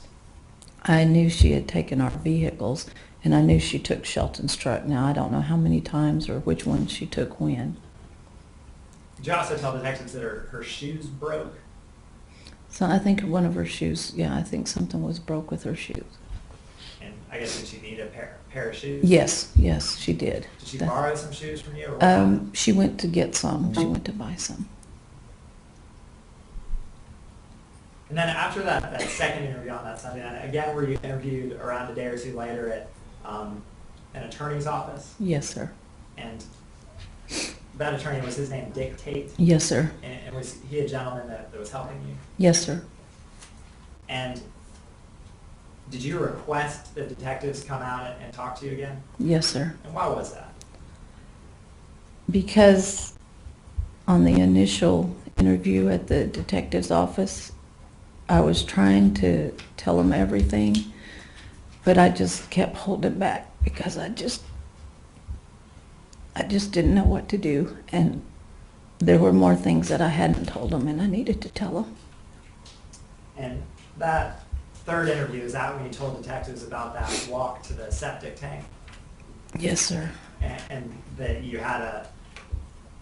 I knew she had taken our vehicles, and I knew she took Shelton's truck. Now, I don't know how many times or which one she took when. Did you also tell detectives that her shoes broke? So I think one of her shoes, yeah, I think something was broke with her shoes. And I guess did she need a pair of shoes? Yes, she did. Did she borrow some shoes from you? Or what happened? She went to get some. She went to buy some. And then after that second interview on that Sunday night, again, were you interviewed around a day or two later at an attorney's office? Yes, sir. And that attorney, was his name Dick Tate? Yes, sir. And was he a gentleman that was helping you? Yes, sir. And did you request that detectives come out and talk to you again? Yes, sir. And why was that? Because on the initial interview at the detective's office, I was trying to tell them everything, but I just kept holding back because I just didn't know what to do. And there were more things that I hadn't told them, and I needed to tell them. And that third interview, is that when you told detectives about that walk to the septic tank? Yes, sir. And that you had a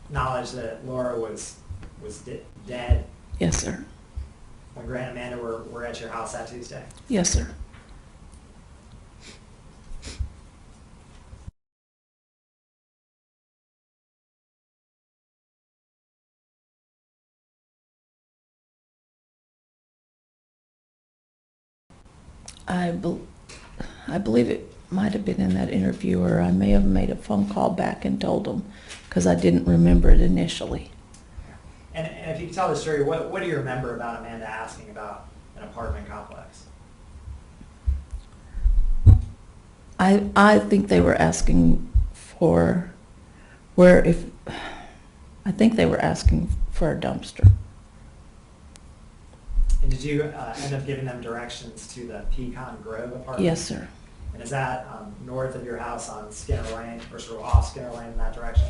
knowledge that Laura was dead Yes, sir. when Grant and Amanda were at your house that Tuesday? Yes, sir. I believe it might have been in that interview, or I may have made a phone call back and told them because I didn't remember it initially. And if you could tell the story, what do you remember about Amanda asking about an apartment complex? I think they were asking for I think they were asking for a dumpster. And did you end up giving them directions to the Pecan Grove apartment? Yes, sir. And is that north of your house on Skinner Lane, or sort of off Skinner Lane in that direction?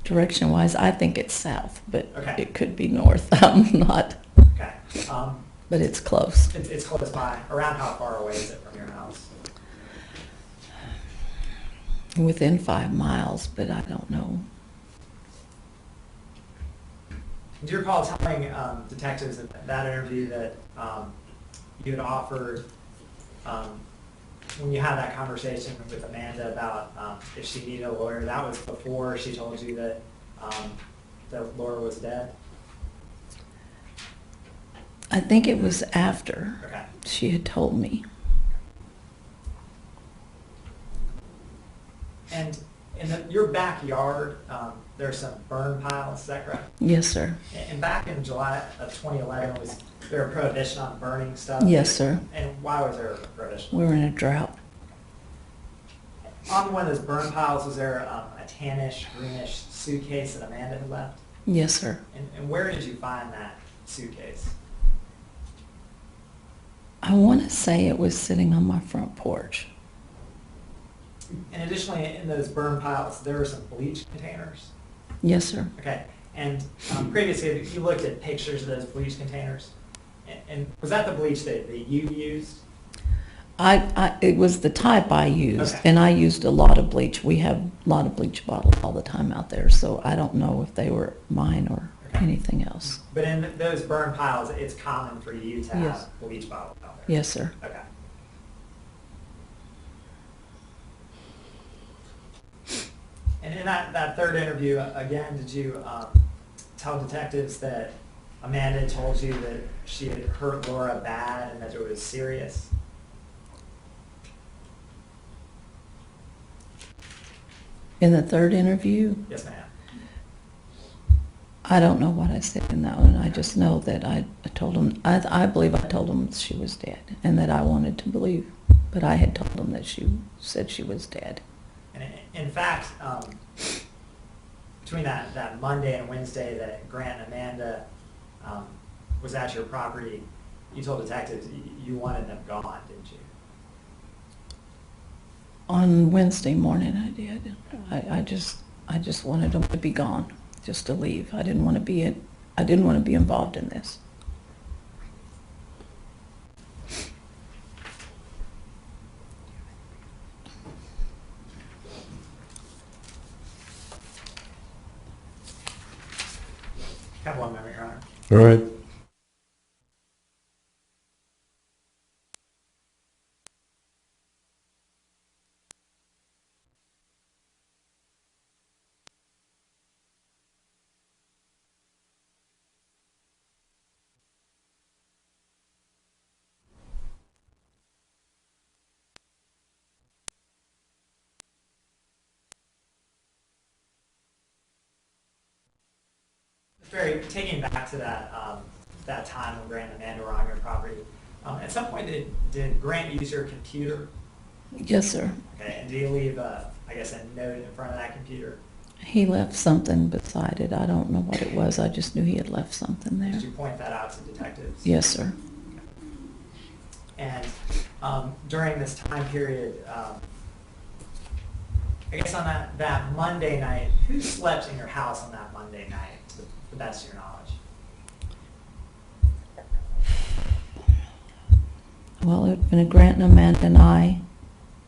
Direction-wise, I think it's south, but Okay. it could be north. I'm not, Okay. but it's close. It's close by. Around how far away is it from your house? Within 5 miles, but I don't know. Do you recall telling detectives at that interview that you had offered, when you had that conversation with Amanda about if she needed a lawyer, that was before she told you that Laura was dead? I think it was after Okay. she had told me. And In your backyard, there's some burn piles, is that correct? Yes, sir. And back in July of 2011, was there a prohibition on burning stuff? Yes, sir. And why was there a prohibition? We were in a drought. On one of those burn piles, was there a tannish, greenish suitcase that Amanda had left? Yes, sir. And where did you find that suitcase? I want to say it was sitting on my front porch. And additionally, in those burn piles, there were some bleach containers. Yes, sir. Okay. And previously, you looked at pictures of those bleach containers. And was that the bleach that you used? It was the type I used, Okay. and I used a lot of bleach. We have a lot of bleach bottles all the time out there, so I don't know if they were mine or Okay. anything else. But in those burn piles, it's common for you to have Yes. bleach bottles out there. Yes, sir. Okay. And in that third interview, again, did you tell detectives that Amanda told you that she had hurt Laura bad and that it was serious? In the third interview, Yes, ma'am. I don't know what I said in that one. I just know that I told him, I believe I told him she was dead and that I wanted to believe, but I had told him that she said she was dead. And in fact, between that Monday and Wednesday that Grant and Amanda was at your property, you told detectives you wanted them gone, didn't you? On Wednesday morning I did. I just wanted them to be gone, just to leave. I didn't want to be involved in this. Have one moment, Your Honor. All right. Barry, taking back to that time when Grant and Amanda were on your property, at some point did Grant use your computer? Yes, sir. Okay, and did he leave, I guess, a note in front of that computer? He left something beside it. I don't know what it was. I just knew he had left something there. Did you point that out to detectives? Yes, sir. And during this time period, I guess on that Monday night, who slept in your house on that Monday night, to the best of your knowledge? Well, it had been a Grant and Amanda and I,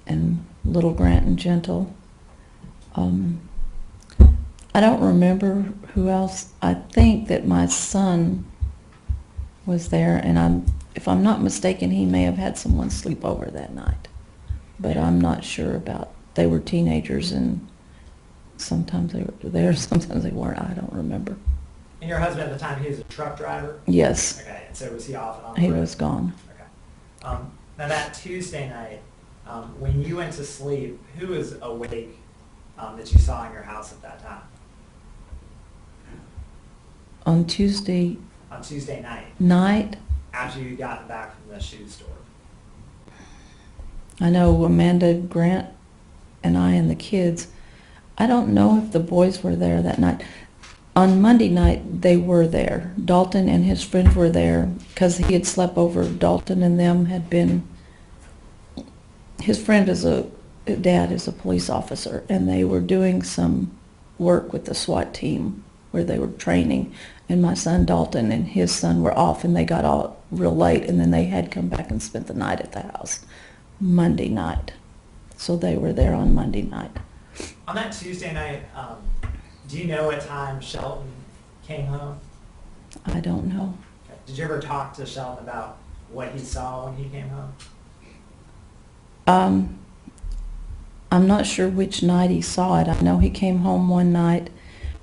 and little Grant and Gentle. I don't remember who else. I think that my son was there, and if I'm not mistaken, he may have had someone sleep over that night. But I'm not sure about. They were teenagers, and sometimes they were there, sometimes they weren't. I don't remember. And your husband at the time, he was a truck driver? Yes, Okay, and so was he off and on the he road? was gone. Okay. Now that Tuesday night, when you went to sleep, who was awake that you saw in your house at that time? On Tuesday On Tuesday night, after you gotten back from the shoe store? I know Amanda, Grant, and I and the kids. I don't know if the boys were there that night. On Monday night, they were there. Dalton and his friends were there because he had slept over. Dalton and them had been, his dad is a police officer, and they were doing some work with the SWAT team where they were training. And my son Dalton and his son were off, and they got out real late, and then they had come back and spent the night at the house Monday night. So they were there on Monday night. On that Tuesday night, do you know what time Shelton came home? I don't know. Okay. Did you ever talk to Shelton about what he saw when he came home? I'm not sure which night he saw it. I know he came home one night,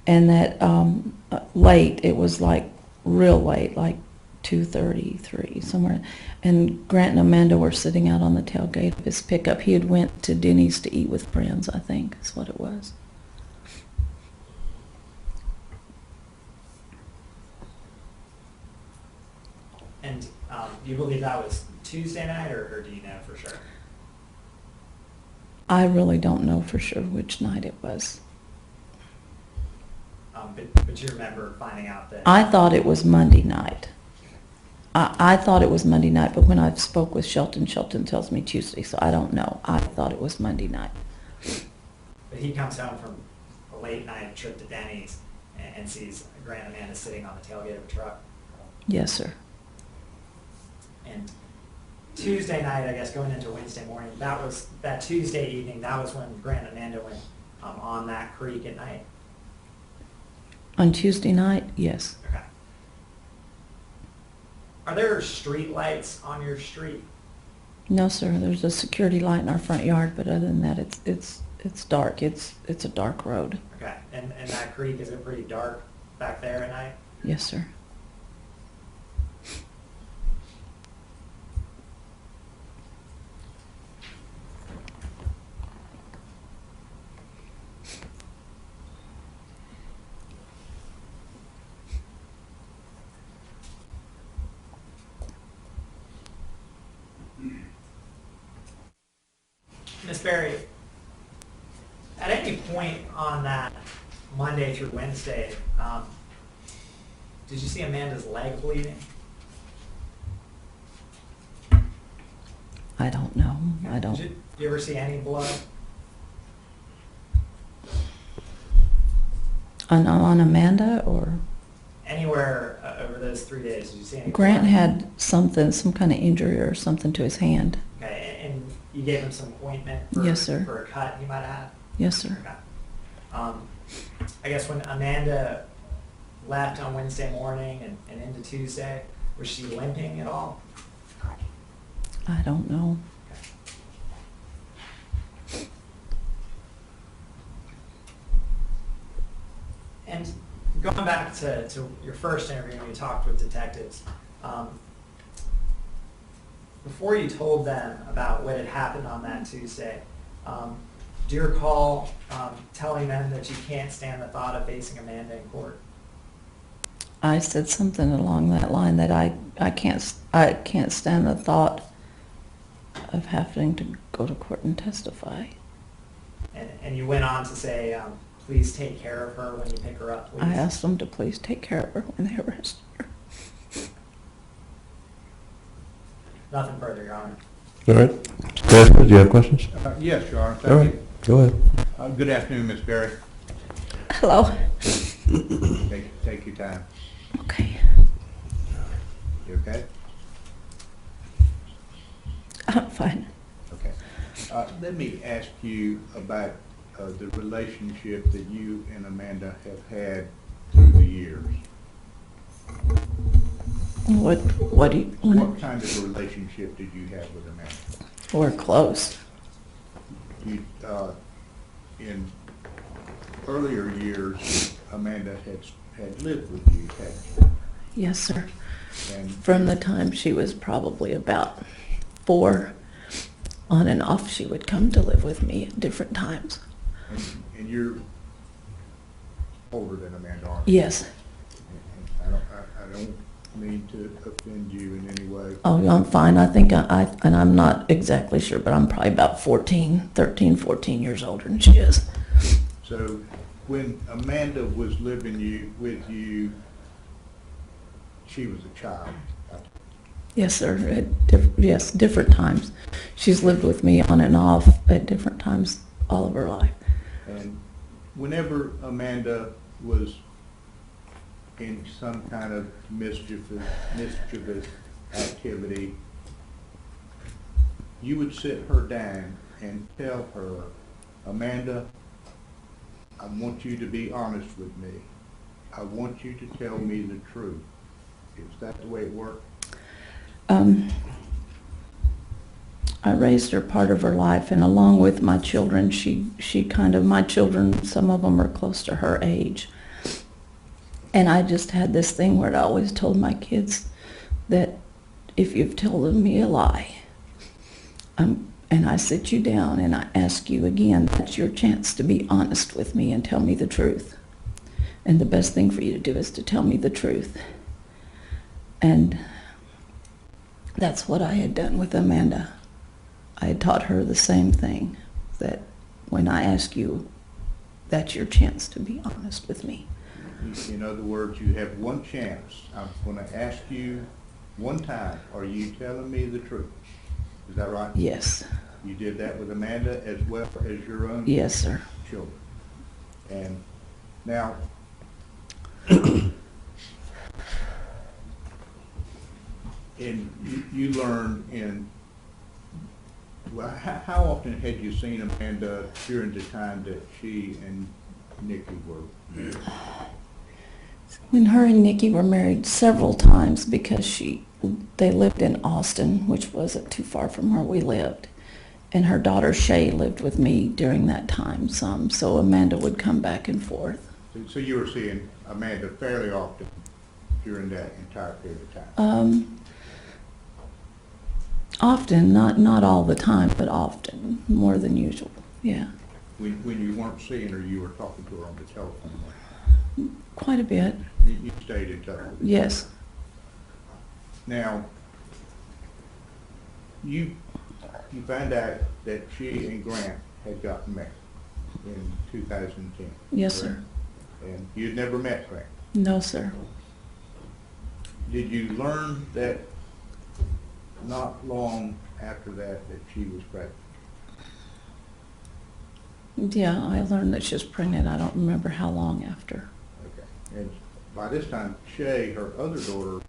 and that late, it was like real late, like 2:33, somewhere. And Grant and Amanda were sitting out on the tailgate of his pickup. He had went to Denny's to eat with friends, I think is what it was. And do you believe that was Tuesday night, or do you know for sure? I really don't know for sure which night it was. But you remember finding out that... I thought it was Monday night. I thought it was Monday night, but when I spoke with Shelton, Shelton tells me Tuesday, so I don't know. I thought it was Monday night. But he comes home from a late night trip to Denny's and sees Grant and Amanda sitting on the tailgate of a truck. Yes, sir. And Tuesday night, I guess, going into Wednesday morning, that Tuesday evening, that was when Grant and Amanda went on that creek at night. On Tuesday night, yes. Okay. Are there street lights on your street? No, sir. There's a security light in our front yard, but other than that, it's dark. It's a dark road. Okay. And that creek, is it pretty dark back there at night? Yes, sir. Miss Berry, at any point on that Monday through Wednesday, did you see Amanda's leg bleeding? I don't know. I don't. Did you ever see any blood? On Amanda or? Anywhere over those 3 days, did you see any Grant blood? had something, some kind of injury or something to his hand. Okay, and you gave him some ointment for, Yes, sir. for a cut he might have had? Yes, sir. Okay. I guess when Amanda left on Wednesday morning and into Tuesday, was she limping at all? I don't know. And going back to your first interview when you talked with detectives, before you told them about what had happened on that Tuesday, do you recall telling them that you can't stand the thought of facing Amanda in court? I said something along that line that I can't stand the thought of having to go to court and testify. And you went on to say, please take care of her when you pick her up, please. I asked them to please take care of her when they arrested her. Nothing further, Your Honor. All right. Casper, do you have questions? Yes, Your Honor. All Thank right, go ahead. you. Good afternoon, Ms. Berry. Hello. Take your time. Okay. You okay? I'm fine. Okay. Let me ask you about the relationship that you and Amanda have had through the years. What do you What want? kind of a relationship did you have with Amanda? We're close. You, in earlier years, Amanda had lived with you, hadn't Yes, sir. you? And From the time she was probably about 4, on and off, she would come to live with me at different times. and you're older than Amanda, aren't you? Yes. I don't mean to offend you in any way. Oh, I'm fine. I think and I'm not exactly sure, but I'm probably about 13, 14 years older than she is. So when Amanda was living with you, she was a child. Yes, sir. At different times. She's lived with me on and off at different times all of her life. And whenever Amanda was in some kind of mischievous activity, you would sit her down and tell her, Amanda, I want you to be honest with me. I want you to tell me the truth. Is that the way it worked? I raised her part of her life, and along with my children, my children, some of them are close to her age. And I just had this thing where I always told my kids that if you've told me a lie, and I sit you down and I ask you again, that's your chance to be honest with me and tell me the truth. And the best thing for you to do is to tell me the truth. And that's what I had done with Amanda. I had taught her the same thing, that when I ask you, that's your chance to be honest with me. In other words, you have one chance. I'm going to ask you one time, are you telling me the truth? Is that right? Yes. You did that with Amanda as well as your own Yes, sir. children. And now, you learned well, how often had you seen Amanda during the time that she and Nikki were married? When her and Nikki were married several times, because they lived in Austin, which wasn't too far from where we lived. And her daughter Shay lived with me during that time some, so Amanda would come back and forth. So you were seeing Amanda fairly often during that entire period of time? Often, not all the time, but often, more than usual, yeah. When you weren't seeing her, you were talking to her on the telephone? Quite a bit, You stayed in touch with her? yes. Now, you found out that she and Grant had gotten married in 2010. Yes, correct? sir. And you'd never met Grant. No, sir. Did you learn that not long after that she was pregnant? Yeah, I learned that she was pregnant. I don't remember how long after. Okay. And by this time, Shay, her other daughter,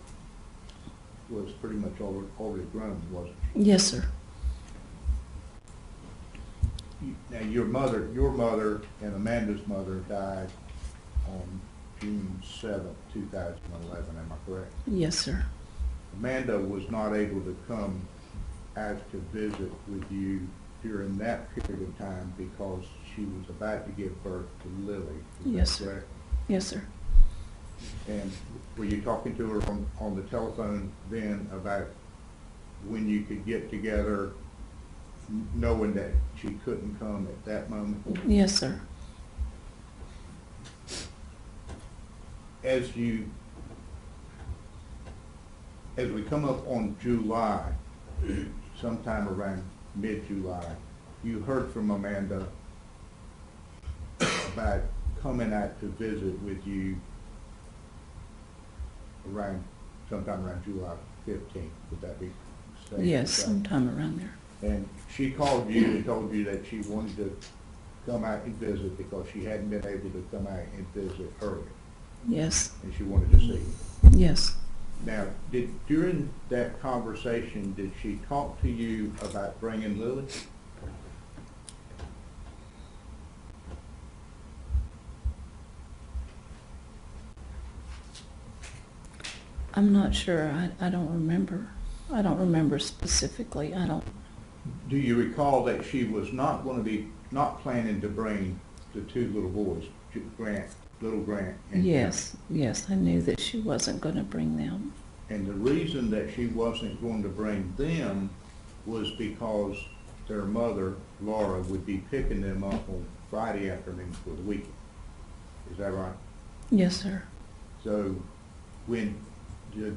was pretty much already grown, wasn't she? Yes, sir. Now, your mother and Amanda's mother died on June 7th, 2011, am I correct? Yes, sir. Amanda was not able to come out to visit with you during that period of time because she was about to give birth to Lily. Is Yes, that sir. correct? Yes, sir. And were you talking to her on the telephone then about when you could get together, knowing that she couldn't come at that moment? Yes, sir. As we come up on July, sometime around mid-July, you heard from Amanda about coming out to visit with you sometime around July 15th. Would that be safe? Yes, sometime around there. And she called you and told you that she wanted to come out and visit because she hadn't been able to come out and visit earlier, Yes, and she wanted to see you. yes. Now, during that conversation, did she talk to you about bringing Lily? I'm not sure. I don't remember. I don't remember specifically. I don't. Do you recall that she was not planning to bring the two little boys, little Grant and Tim? Yes, I knew that she wasn't going to bring them. And the reason that she wasn't going to bring them was because their mother, Laura, would be picking them up on Friday afternoon for the weekend. Is that right? Yes, sir. So when the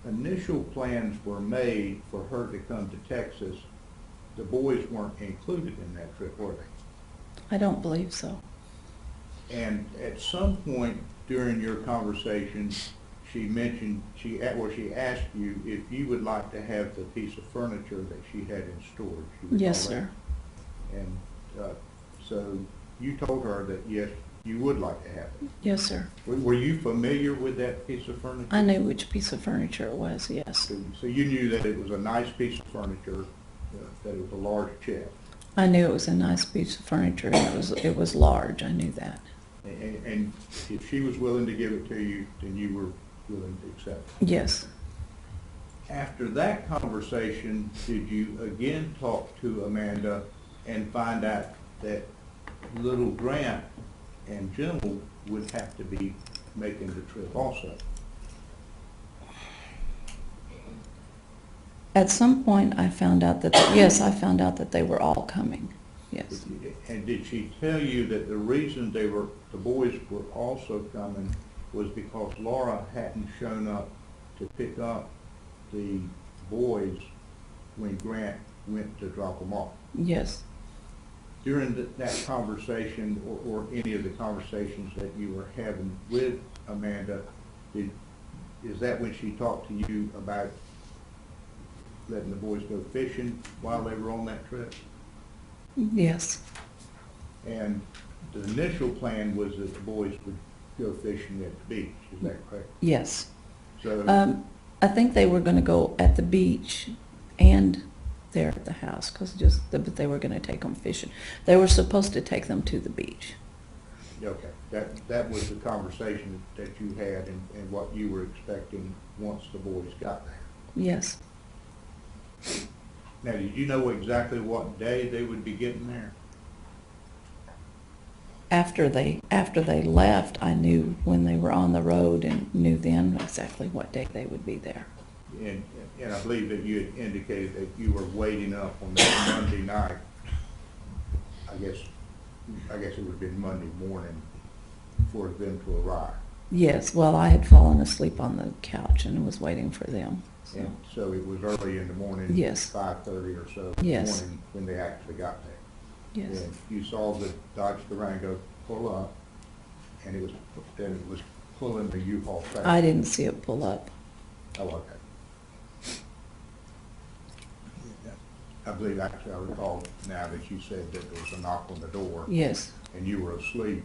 initial plans were made for her to come to Texas, the boys weren't included in that trip, were they? I don't believe so. And at some point during your conversation, she asked you if you would like to have the piece of furniture that she had in storage. You recall Yes, that? sir. And so you told her that yes, you would like to have it. Yes, sir. Were you familiar with that piece of furniture? I knew which piece of furniture it was, yes. So you knew that it was a nice piece of furniture, that it was a large chest. I knew it was a nice piece of furniture, and it was large. I knew that. And if she was willing to give it to you, then you were willing to accept it. Yes. After that conversation, did you again talk to Amanda and find out that little Grant and Jill would have to be making the trip also? At some point, I found out that, yes, I found out that they were all coming, yes. And did she tell you that the reason the boys were also coming was because Laura hadn't shown up to pick up the boys when Grant went to drop them off? Yes, During that conversation, or any of the conversations that you were having with Amanda, is that when she talked to you about letting the boys go fishing while they were on that trip? yes, And the initial plan was that the boys would go fishing at the beach, is that correct? yes. So, I think they were gonna go at the beach and there at the house, but they were gonna take them fishing. They were supposed to take them to the beach. okay, that was the conversation that you had and what you were expecting once the boys got there. Yes, Now, did you know exactly what day they would be getting there? after they left, I knew when they were on the road and knew then exactly what day they would be there. And I believe that you had indicated that you were waiting up on that Monday night. I guess it would have been Monday morning for them to arrive. Yes, well, I had fallen asleep on the couch and was waiting for them. So. And so it was early in the morning. Yes. 5:30 or so in the Yes. morning when they actually got there. Yes, And you saw the Dodge Durango pull up, and it was pulling the U-Haul trailer. I didn't see it pull up. Oh, okay. I believe, actually, I recall now that you said that there was a knock on the door, Yes, and you were asleep,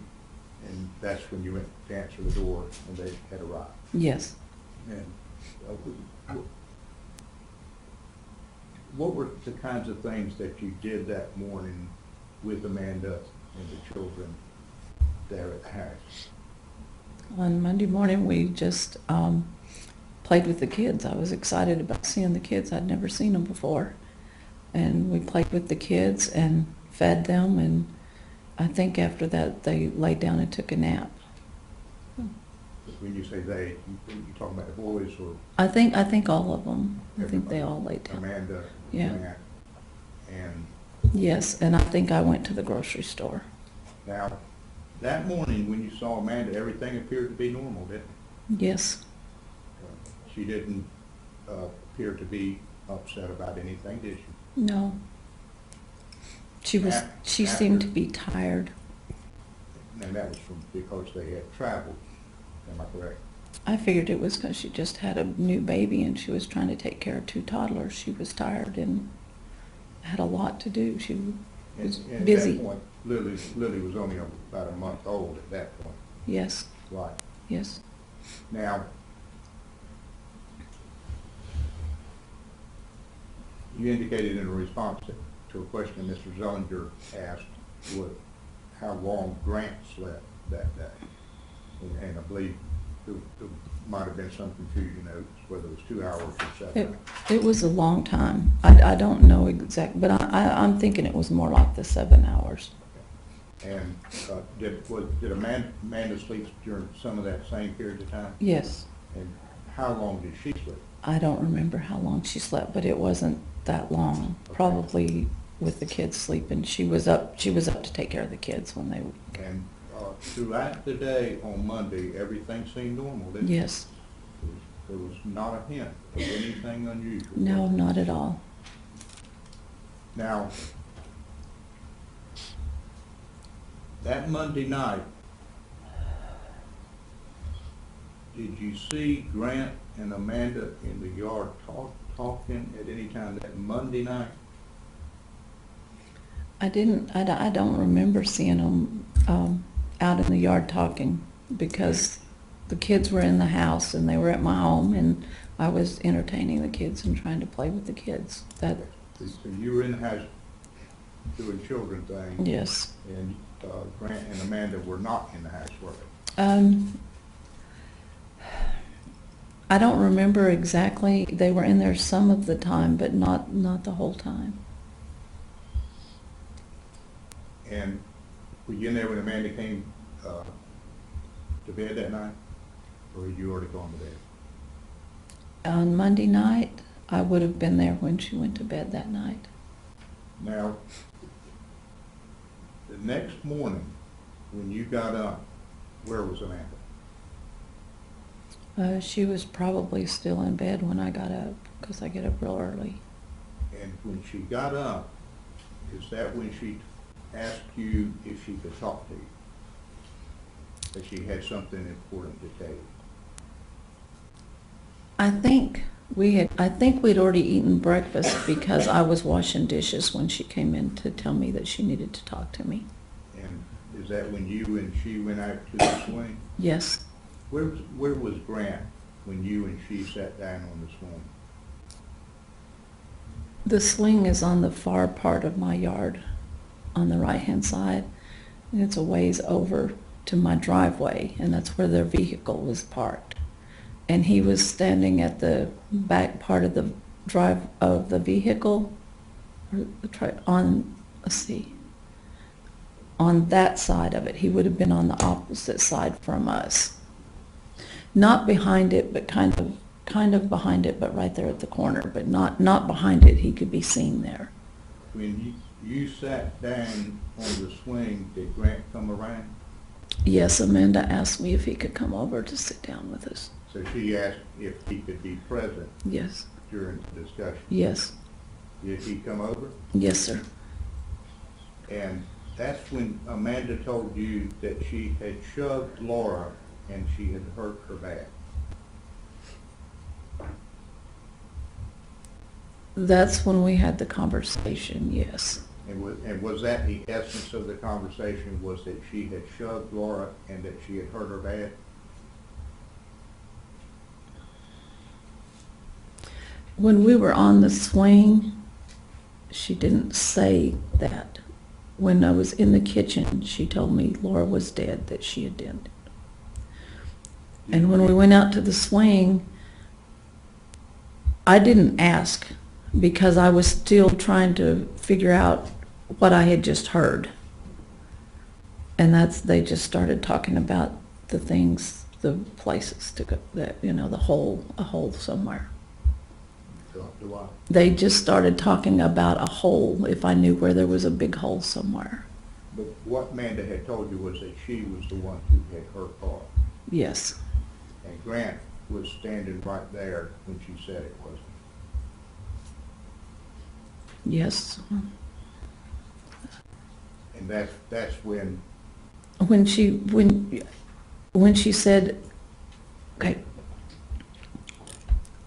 and that's when you went to answer the door, and they had arrived. yes. And what were the kinds of things that you did that morning with Amanda and the children there at the house? On Monday morning, we just played with the kids. I was excited about seeing the kids. I'd never seen them before. And we played with the kids and fed them, and I think after that they laid down and took a nap. When you say they, you talking about the boys or I think all of them. I think they all laid down. Amanda, Yeah. Grant, and Yes, and I think I went to the grocery store. now, that morning when you saw Amanda, everything appeared to be normal, didn't it? Yes, She didn't appear to be upset about anything, did she? no. She seemed to be tired. And that was because they had traveled, am I correct? I figured it was because she just had a new baby and she was trying to take care of two toddlers. She was tired and had a lot to do. She was And at busy. that point, Lily was only about a month old at that point. Yes, Right. yes. Now, you indicated in a response to a question Mr. Zellinger asked, how long Grant slept that day. And I believe there might have been some confusion as to whether it was 2 hours or 7 hours. It was a long time. I don't know exact, but I'm thinking it was more like the 7 hours. And did Amanda sleep during some of that same period of time? Yes. And how long did she sleep? I don't remember how long she slept, but it wasn't that long. Okay. Probably with the kids sleeping. She was up to take care of the kids when they. And throughout the day on Monday, everything seemed normal, didn't it? Yes. There was not a hint of anything unusual. No, not at all. Now, that Monday night, did you see Grant and Amanda in the yard talking at any time that Monday night? I don't remember seeing them out in the yard talking because the kids were in the house and they were at my home and I was entertaining the kids and trying to play with the kids. That, So you were in the house doing children things? yes. And Grant and Amanda were not in the house, were they? I don't remember exactly. They were in there some of the time, but not the whole time. And were you in there when Amanda came to bed that night? Or had you already gone to bed? On Monday night, I would have been there when she went to bed that night. Now, the next morning, when you got up, where was Amanda? She was probably still in bed when I got up, because I get up real early. And when she got up, is that when she asked you if she could talk to you? That she had something important to tell you? I think we'd already eaten breakfast because I was washing dishes when she came in to tell me that she needed to talk to me. And is that when you and she went out to the swing? Yes. Where was Grant when you and she sat down on the swing? The swing is on the far part of my yard, on the right-hand side, and it's a ways over to my driveway, and that's where their vehicle was parked. And he was standing at the back part of the drive of the vehicle, or let's see, on that side of it. He would have been on the opposite side from us. Not behind it, but kind of behind it, but right there at the corner, but not behind it. He could be seen there. When you sat down on the swing, did Grant come around? Yes, Amanda asked me if he could come over to sit down with us. So she asked if he could be present Yes, during the discussion. yes, Did he come over? yes, sir. And that's when Amanda told you that she had shoved Laura and she had hurt her back. That's when we had the conversation, yes. And was that the essence of the conversation, was that she had shoved Laura and that she had hurt her bad? When we were on the swing, she didn't say that. When I was in the kitchen, she told me Laura was dead, that she had died. And when we went out to the swing, I didn't ask because I was still trying to figure out what I had just heard. And they just started talking about the things, the places to go, that, a hole somewhere. Do I? They just started talking about a hole, if I knew where there was a big hole somewhere. But what Amanda had told you was that she was the one who had hurt Laura. Yes, And Grant was standing right there when she said it, wasn't yes. he? And that's when, When she said, okay,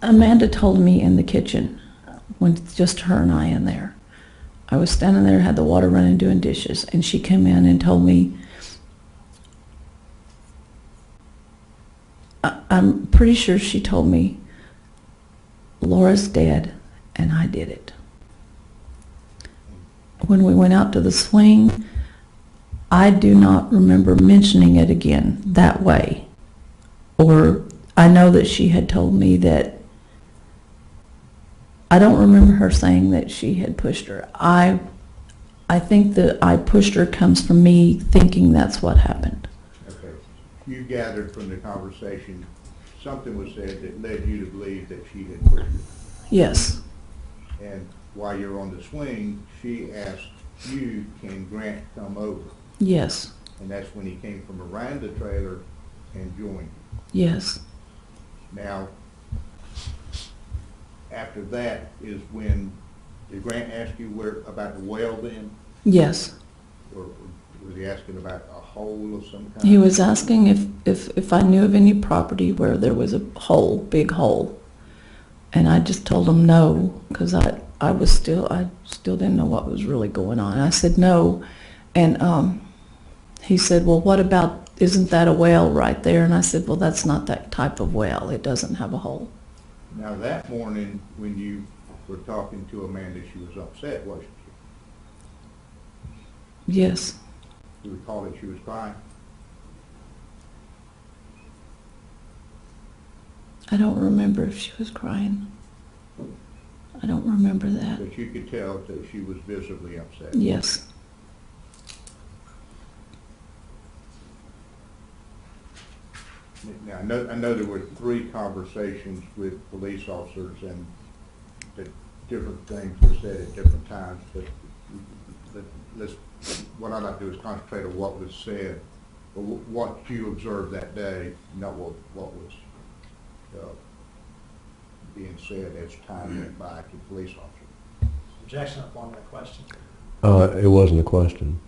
Amanda told me in the kitchen, when just her and I in there, I was standing there, had the water running, doing dishes, and she came in and told me, I'm pretty sure she told me, Laura's dead, and I did it. When we went out to the swing, I do not remember mentioning it again that way. Or I know that she had told me that, I don't remember her saying that she had pushed her. I think that I pushed her comes from me thinking that's what happened. okay, you gathered from the conversation, something was said that led you to believe that she had pushed you. Yes, And while you're on the swing, she asked you, can Grant come over? yes, And that's when he came from around the trailer and joined you. yes. Now, after that is when, did Grant ask you about the well then? Yes. Or was he asking about a hole of some kind? He was asking if I knew of any property where there was a hole, big hole. And I just told him no, because I still didn't know what was really going on. I said no. And he said, well, what about, isn't that a well right there? And I said, well, that's not that type of well. It doesn't have a hole. Now, that morning, when you were talking to Amanda, she was upset, wasn't Yes. she? You recall that she was crying? I don't remember if she was crying. I don't remember that. But you could tell that she was visibly upset. Yes. Now, I know there were 3 conversations with police officers, and that different things were said at different times, but let's, what I'd like to do is concentrate on what was said, or what you observed that day, not what was being said as time went by to police officers. Objection on form of the question. It wasn't a question.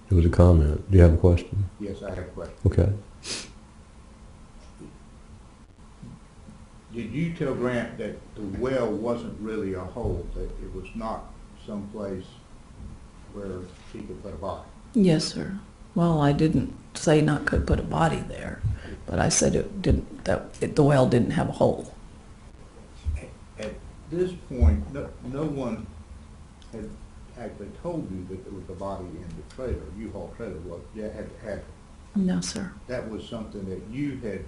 It was a comment. Do you have a question? Yes, I have a question. Okay. Did you tell Grant that the well wasn't really a hole, that it was not someplace where he could put a body? Yes, sir. Well, I didn't say not could put a body there, but I said it didn't, the well didn't have a hole. At this point, no one had actually told you that there was a body in the trailer, U-Haul trailer was, had, No, sir. that was something that you had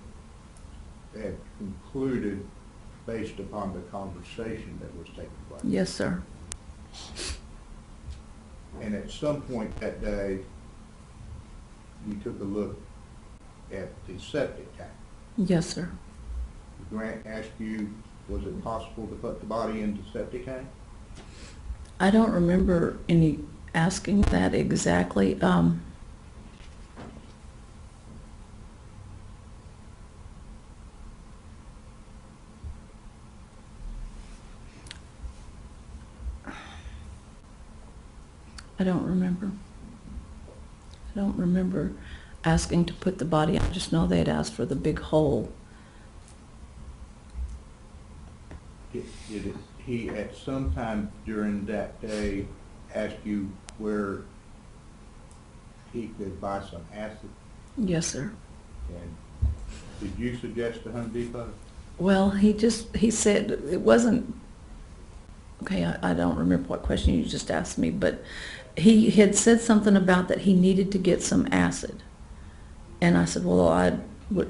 concluded based upon the conversation that was taking place. Yes, sir. And at some point that day, you took a look at the septic tank. Yes, sir. Grant asked you, was it possible to put the body in the septic tank? I don't remember any asking that exactly. I don't remember. I don't remember asking to put the body. I just know they had asked for the big hole. Did he at some time during that day ask you where he could buy some acid? Yes, sir. And did you suggest to Home Depot? Well, he said it wasn't, okay, I don't remember what question you just asked me, but he had said something about that he needed to get some acid. And I said, well, I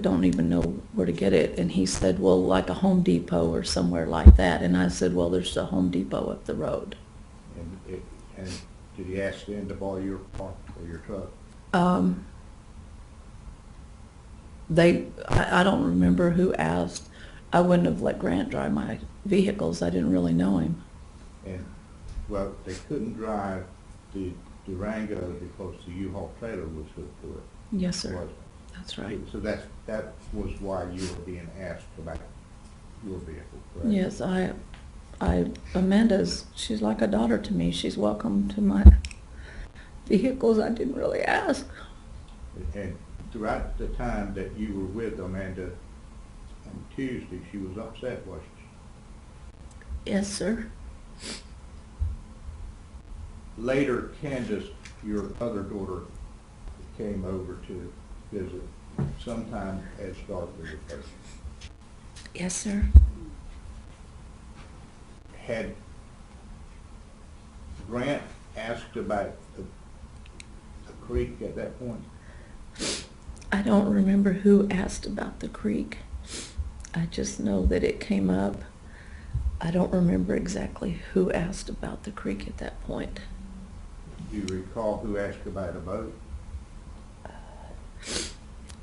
don't even know where to get it. And he said, well, like a Home Depot or somewhere like that. And I said, well, there's a Home Depot up the road. And did he ask them to borrow your car or your truck? I don't remember who asked. I wouldn't have let Grant drive my vehicles. I didn't really know him. And, well, they couldn't drive the Durango because the U-Haul trailer was hooked to it. Yes, sir. wasn't it? That's right. So that was why you were being asked about your vehicle, correct? Yes, Amanda's, she's like a daughter to me. She's welcome to my vehicles. I didn't really ask. And throughout the time that you were with Amanda on Tuesday, she was upset, wasn't she? Yes, sir. Later, Candace, your other daughter, came over to visit sometime as dark as the person. Yes, sir. Had Grant asked about the creek at that point? I don't remember who asked about the creek. I just know that it came up. I don't remember exactly who asked about the creek at that point. Do you recall who asked about a boat?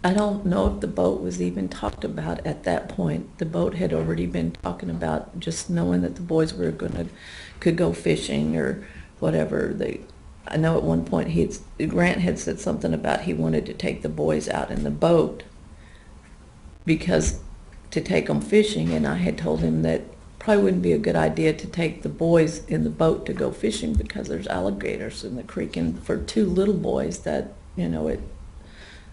I don't know if the boat was even talked about at that point. The boat had already been talking about just knowing that the boys were could go fishing or whatever. I know at one point Grant had said something about he wanted to take the boys out in the boat because to take them fishing, and I had told him that probably wouldn't be a good idea to take the boys in the boat to go fishing because there's alligators in the creek, and for two little boys that,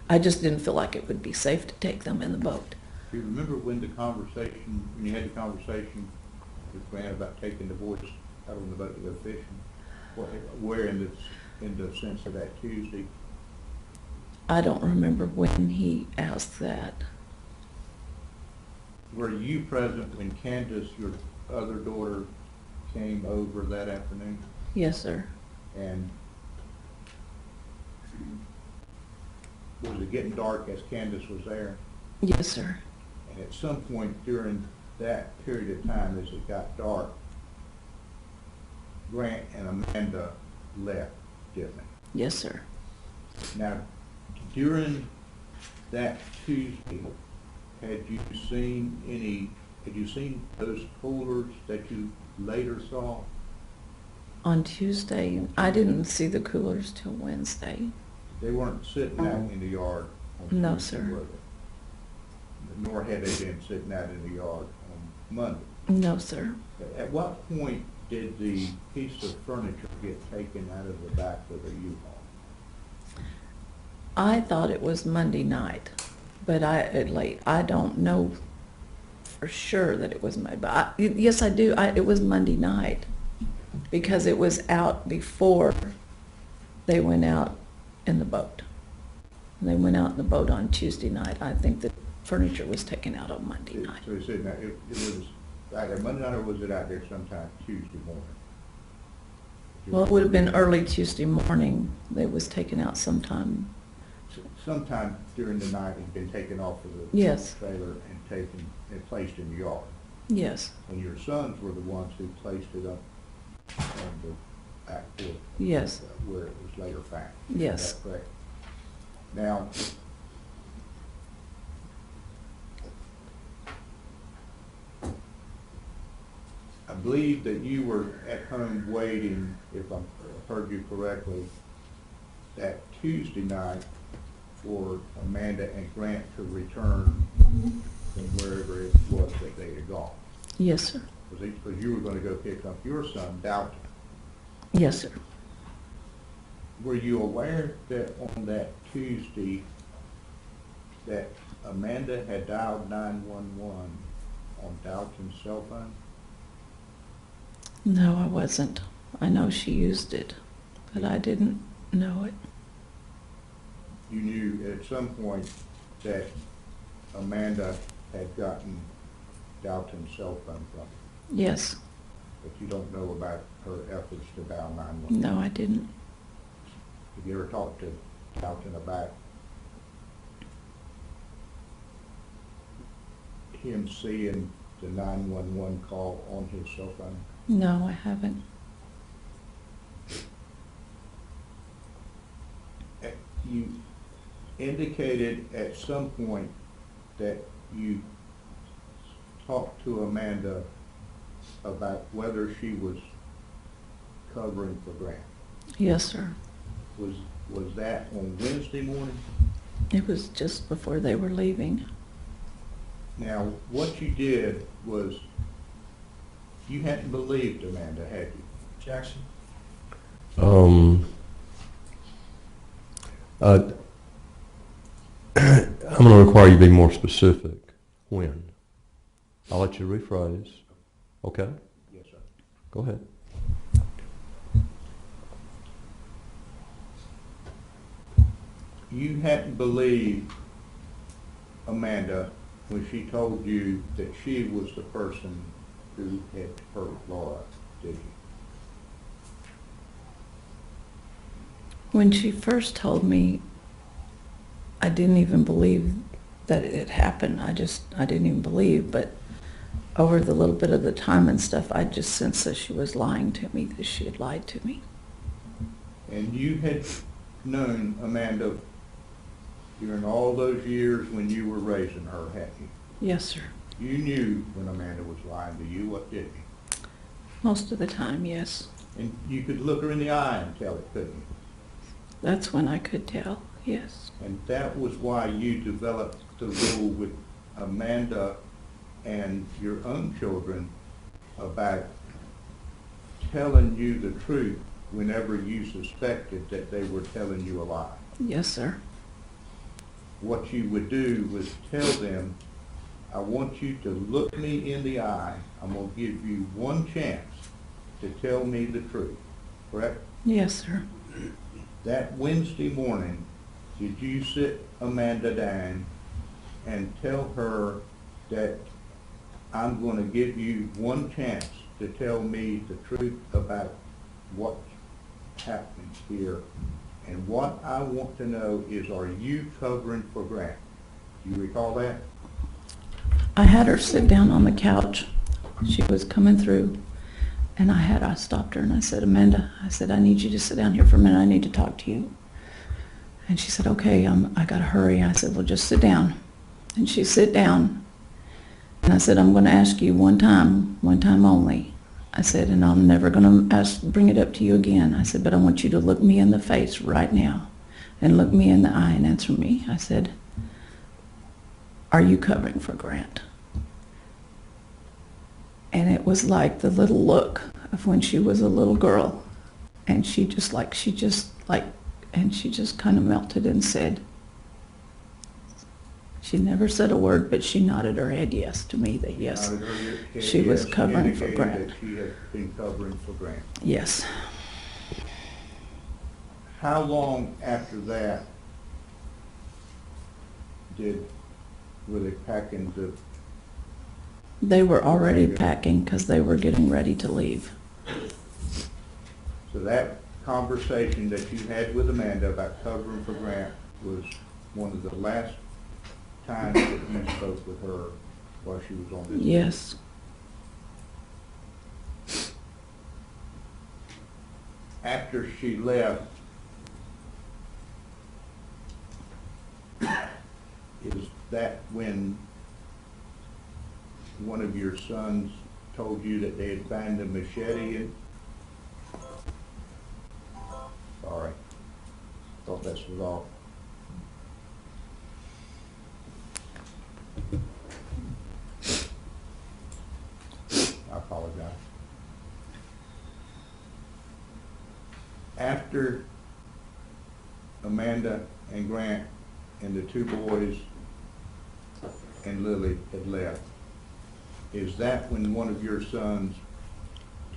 I just didn't feel like it would be safe to take them in the boat. Do you remember when you had the conversation with Grant about taking the boys out on the boat to go fishing? Where in the sense of that Tuesday? I don't remember when he asked that. Were you present when Candace, your other daughter, came over that afternoon? Yes, sir. And was it getting dark as Candace was there? Yes, sir. And at some point during that period of time, as it got dark, Grant and Amanda left, didn't they? Yes, sir. Now, during that Tuesday, had you seen any Had you seen those coolers that you later saw? On Tuesday, I didn't see the coolers till Wednesday. They weren't sitting out in the yard on No, Tuesday, sir. were they? Nor had they been sitting out in the yard on Monday. No, sir. At what point did the piece of furniture get taken out of the back of the U-Haul? I thought it was Monday night, but I don't know for sure that it was Monday. But yes, I do. It was Monday night because it was out before they went out in the boat. They went out in the boat on Tuesday night. I think the furniture was taken out on Monday night. So you said that it was out there Monday night, or was it out there sometime Tuesday morning? Well, it would have been early Tuesday morning. It was taken out sometime. Sometime during the night, it'd been taken off of the Yes. trailer and taken and placed in the yard. Yes, And your sons were the ones who placed it up on the back porch yes, where it was later found. yes. Is that correct? Now, I believe that you were at home waiting, if I heard you correctly, that Tuesday night for Amanda and Grant to return from wherever it was that they had gone. Yes, sir. Because you were going to go pick up your son, Dalton. Yes, sir. Were you aware that on that Tuesday that Amanda had dialed 911 on Dalton's cell phone? No, I wasn't. I know she used it, but I didn't know it. You knew at some point that Amanda had gotten Dalton's cell phone from her, Yes. but you don't know about her efforts to dial 911? No, I didn't. Have you ever talked to Dalton about him seeing the 911 call on his cell phone? No, I haven't. You indicated at some point that you talked to Amanda about whether she was covering for Grant. Yes, sir. Was that on Wednesday morning? It was just before they were leaving. Now, what you did was, you hadn't believed Amanda, had you? Objection. I'm going to require you to be more specific. When? I'll let you rephrase. Okay? Yes, sir. Go ahead. You hadn't believed Amanda when she told you that she was the person who had hurt Laura, did you? When she first told me, I didn't even believe that it had happened. I didn't even believe, but over the little bit of the time and stuff, I just sensed that she was lying to me, that she had lied to me. And you had known Amanda during all those years when you were raising her, hadn't you? Yes, sir. You knew when Amanda was lying to you, what didn't you? Most of the time, yes. And you could look her in the eye and tell it, couldn't you? That's when I could tell, yes. And that was why you developed the rule with Amanda and your own children about telling you the truth whenever you suspected that they were telling you a lie. Yes, sir. What you would do was tell them, I want you to look me in the eye. I'm going to give you one chance to tell me the truth. Correct? Yes, sir. That Wednesday morning, did you sit Amanda down and tell her that I'm going to give you one chance to tell me the truth about what's happening here? And what I want to know is, are you covering for Grant? Do you recall that? I had her sit down on the couch. She was coming through, and I stopped her and I said, Amanda, I said, I need you to sit down here for a minute. I need to talk to you. And she said, okay, I got to hurry. I said, well, just sit down. And she sat down, And I said, I'm going to ask you one time only. I said, and I'm never going to bring it up to you again. I said, but I want you to look me in the face right now and look me in the eye and answer me. I said, are you covering for Grant? And it was like the little look of when she was a little girl. And she just kind of melted and said, she never said a word, but she nodded her head yes to me, that yes, Nodded her head she was yes, covering for indicating Grant. that she had been covering for Grant. Yes. How long after that were they packing the, They were already packing because they were getting ready to leave. so that conversation that you had with Amanda about covering for Grant was one of the last times that you spoke with her while she was on this? Yes. After she left, is that when one of your sons told you that they had found a machete in? Sorry, thought this was all. I apologize. After Amanda and Grant and the two boys and Lily had left, is that when one of your sons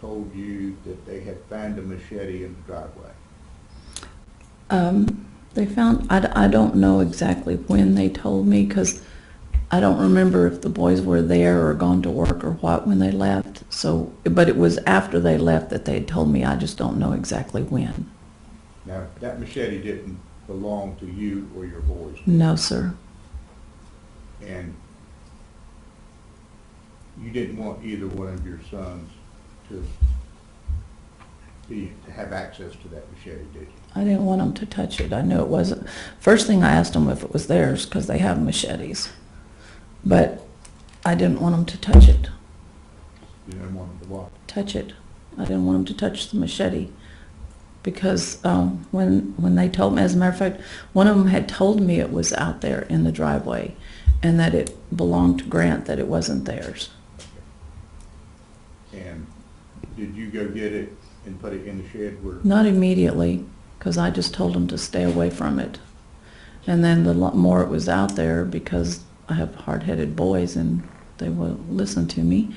told you that they had found a machete in the driveway? They found, I don't know exactly when they told me because I don't remember if the boys were there or gone to work or what when they left. So, but it was after they left that they had told me. I just don't know exactly when. Now, that machete didn't belong to you or your boys, No, sir. and you didn't want either one of your sons to have access to that machete, did you? I didn't want them to touch it. I knew it wasn't. First thing I asked them if it was theirs because they have machetes. But I didn't want them to touch it. You didn't want them to what? Touch it. I didn't want them to touch the machete. Because when they told me, as a matter of fact, one of them had told me it was out there in the driveway and that it belonged to Grant, that it wasn't theirs. And did you go get it and put it in the shed where? Not immediately, because I just told them to stay away from it. And then the more it was out there, because I have hard-headed boys and they will listen to me,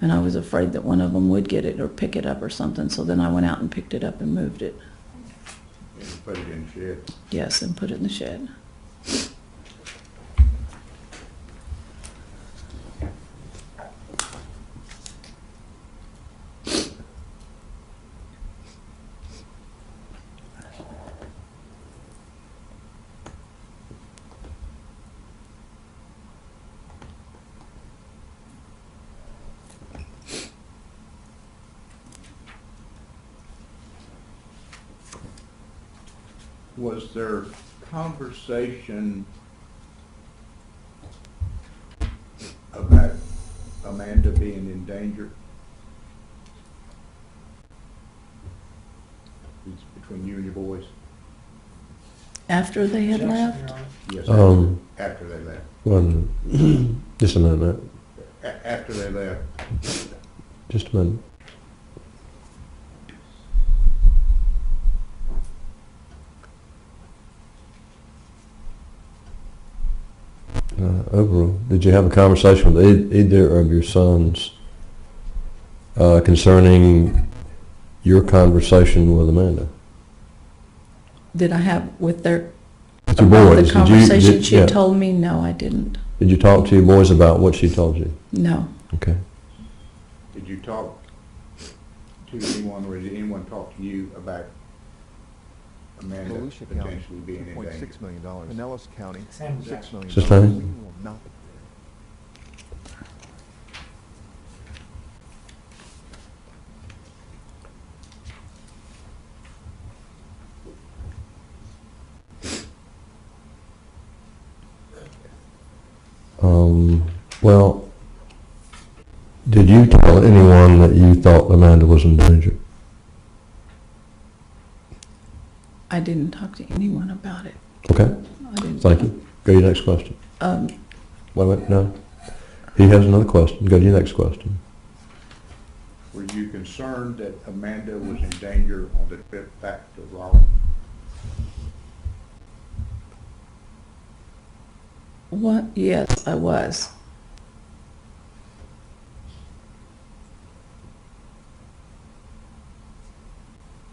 and I was afraid that one of them would get it or pick it up or something, so then I went out and picked it up and moved it. And put it in the shed? Yes, and put it in the shed. Was there conversation about Amanda being in danger? It's between you and your boys? After they had Yes, left? Your Honor. Yes, after they left. One, just a minute, After they left, just a minute. Overall, did you have a conversation with either of your sons concerning your conversation with Amanda? Did I have with their With your about boys? the conversation she yeah. told me? No, I didn't. Did you talk to your boys about what she told you? No. Okay. did you talk to anyone, or did anyone talk to you about Amanda Volusia County, potentially being in danger? $2.6 million. Pinellas County, Same $6 exact. million. Sustained? We will not. Well, Did you tell anyone that you thought Amanda was in danger? I didn't talk to anyone about it. Okay, I didn't. thank you. Go to your next question. Um, Wait, no. He has another question. Go to your next question. Were you concerned that Amanda was in danger on the trip back to Raleigh? what? Yes, I was.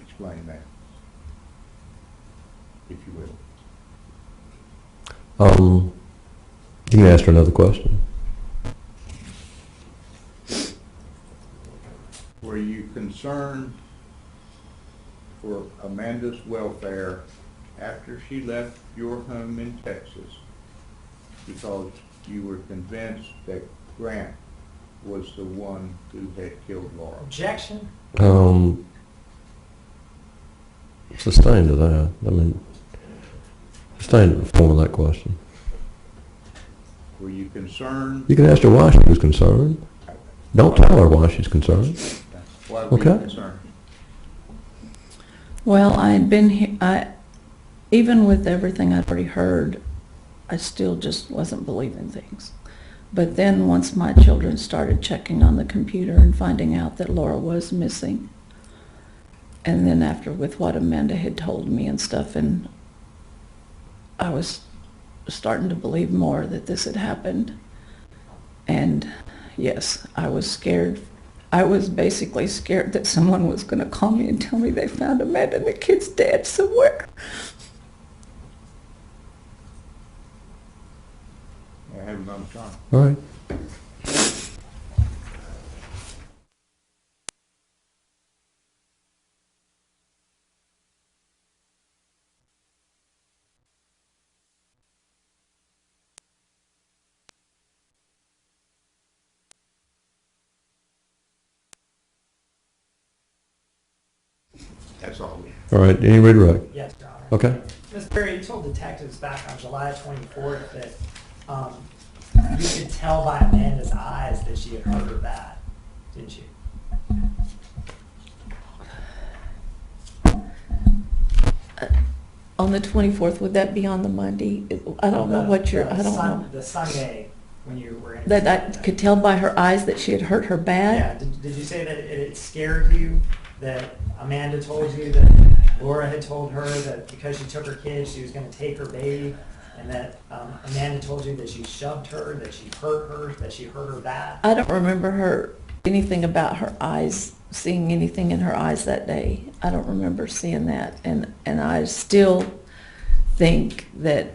Explain that, if you will. You can ask her another question. Were you concerned for Amanda's welfare after she left your home in Texas because you were convinced that Grant was the one who had killed Laura? Objection? Sustained to that. I mean, sustained to the form of that question. Were you concerned? You can ask her why she was concerned. Don't tell her why she's concerned. Why were you Okay. concerned? Well, I had been here, even with everything I'd already heard, I still just wasn't believing things. But then once my children started checking on the computer and finding out that Laura was missing, and then after with what Amanda had told me and stuff, and I was starting to believe more that this had happened. And yes, I was scared. I was basically scared that someone was going to call me and tell me they found Amanda and the kid's dead somewhere. I have another time. All right. That's all. All right. Any redirect? Yes, Your Honor. Okay. Ms. Berry, you told detectives back on July 24th that you could tell by Amanda's eyes that she had hurt her bad, didn't you? On the 24th, would that be on the Monday? I don't know what you're, I don't know. The Sunday when you were in. That I could tell by her eyes that she had hurt her bad? Yeah, did you say that it scared you that Amanda told you that Laura had told her that because she took her kid, she was going to take her baby, and that Amanda told you that she shoved her, that she hurt her, that she hurt her bad? I don't remember her, anything about her eyes, seeing anything in her eyes that day. I don't remember seeing that. And I still think that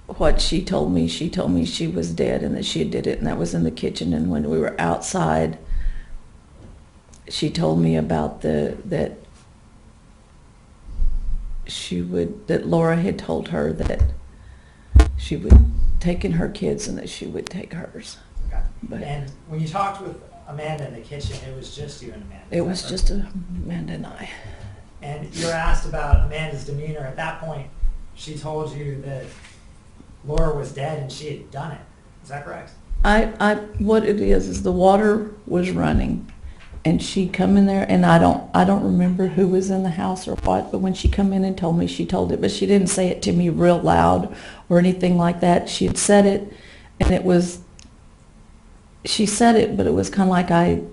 what she told me she was dead and that she did it, and that was in the kitchen. And when we were outside, she told me about that Laura had told her that she would take in her kids and that she would take hers. Okay. But And when you talked with Amanda in the kitchen, it was just you and Amanda? it is was that just correct? Amanda and I. And you were asked about Amanda's demeanor. At that point, she told you that Laura was dead and she had done it. Is that correct? What it is the water was running, and she come in there, and I don't remember who was in the house or what, but when she come in and told me, she told it, but she didn't say it to me real loud or anything like that. She had said it, and she said it, but it was kind of like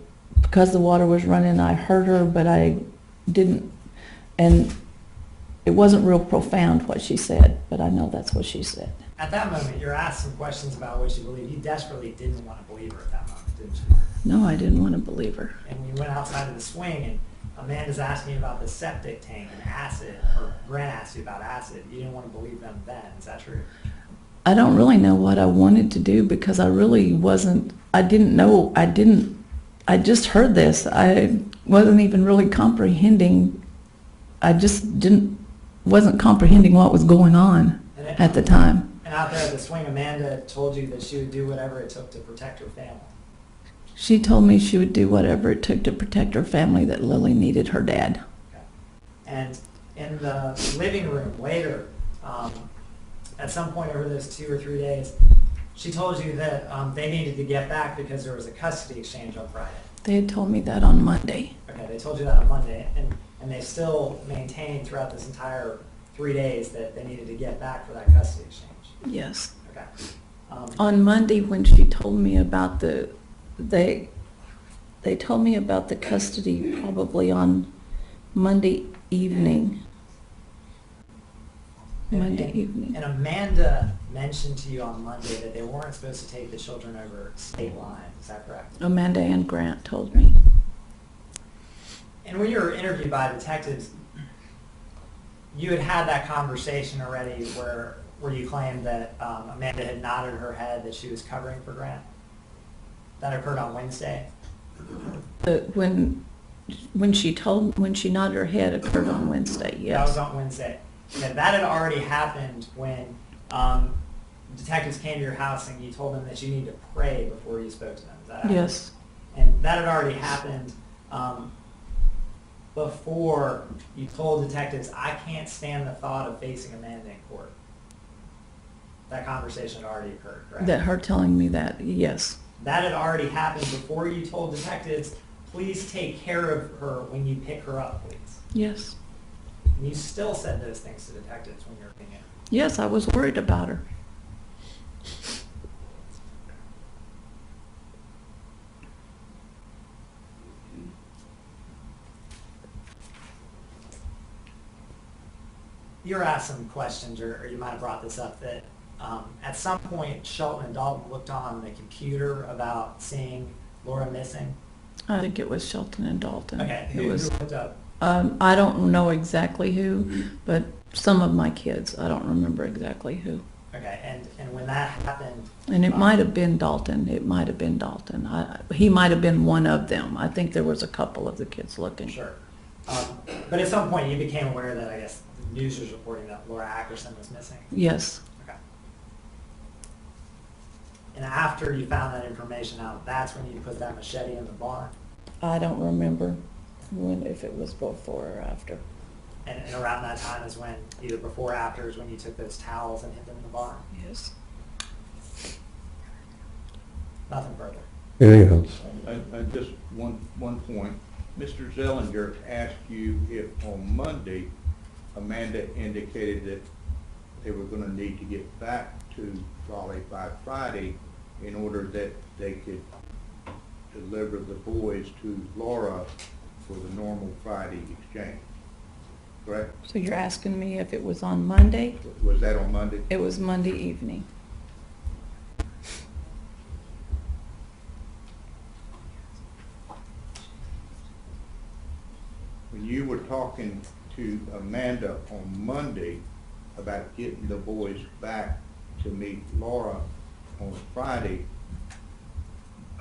because the water was running, I heard her, but I didn't, and it wasn't real profound what she said, but I know that's what she said. At that moment, you're asked some questions about what you believe. You desperately didn't want to believe her at that moment, didn't you? No, I didn't want to believe her. And we went outside of the swing, and Amanda's asking you about the septic tank and acid, or Grant asked you about acid. You didn't want to believe them then. Is that true? I don't really know what I wanted to do because I really wasn't, I just heard this. I wasn't even really comprehending. I just wasn't comprehending what was going on at the time. And out there at the swing, Amanda told you that she would do whatever it took to protect her family. She told me she would do whatever it took to protect her family, that Lily needed her dad. Okay. And in the living room later, at some point over those 2 or 3 days, She told you that they needed to get back because there was a custody exchange on Friday. They had told me that on Monday. Okay, they told you that on Monday, and they still maintained throughout this entire 3 days that they needed to get back for that custody exchange. Yes. Okay. On Monday, when she told me about they told me about the custody probably on Monday evening. Monday evening. And Amanda mentioned to you on Monday that they weren't supposed to take the children over state lines. Is that correct? Amanda and Grant told me. And when you were interviewed by detectives, you had had that conversation already where you claimed that Amanda had nodded her head that she was covering for Grant. That occurred on Wednesday. When she nodded her head occurred on Wednesday. That Yes. was on Wednesday. Yeah, that had already happened when detectives came to your house and you told them that you need to pray before you spoke to them. Is that accurate? Yes. And that had already happened before you told detectives, I can't stand the thought of facing Amanda in court. That conversation had already occurred, correct? That her telling me that. Yes. That had already happened before you told detectives, please take care of her when you pick her up, please. Yes. And you still said those things to detectives when you were being interviewed. Yes, I was worried about her. You were asked some questions, or you might have brought this up, that at some point Shelton and Dalton looked on the computer about seeing Laura missing. I think it was Shelton and Dalton. Okay, It who was. looked up? I don't know exactly who, but some of my kids. I don't remember exactly who. Okay, and when that happened, And it might have been Dalton. It might have been Dalton. He might have been one of them. I think there was a couple of the kids looking. sure. But at some point you became aware that, I guess, the news was reporting that Laura Ackerson was missing. Yes. Okay. And after you found that information out, that's when you put that machete in the barn. I don't remember if it was before or after. And around that time is when, either before or after, is when you took those towels and hid them in the barn. Yes. Nothing further. Anything else? I just one point. Mr. Zellinger asked you if on Monday, Amanda indicated that they were gonna need to get back to Raleigh by Friday in order that they could deliver the boys to Laura for the normal Friday exchange. Correct? So you're asking me if it was on Monday? Was that on Monday? It was Monday evening. When you were talking to Amanda on Monday about getting the boys back to meet Laura on Friday,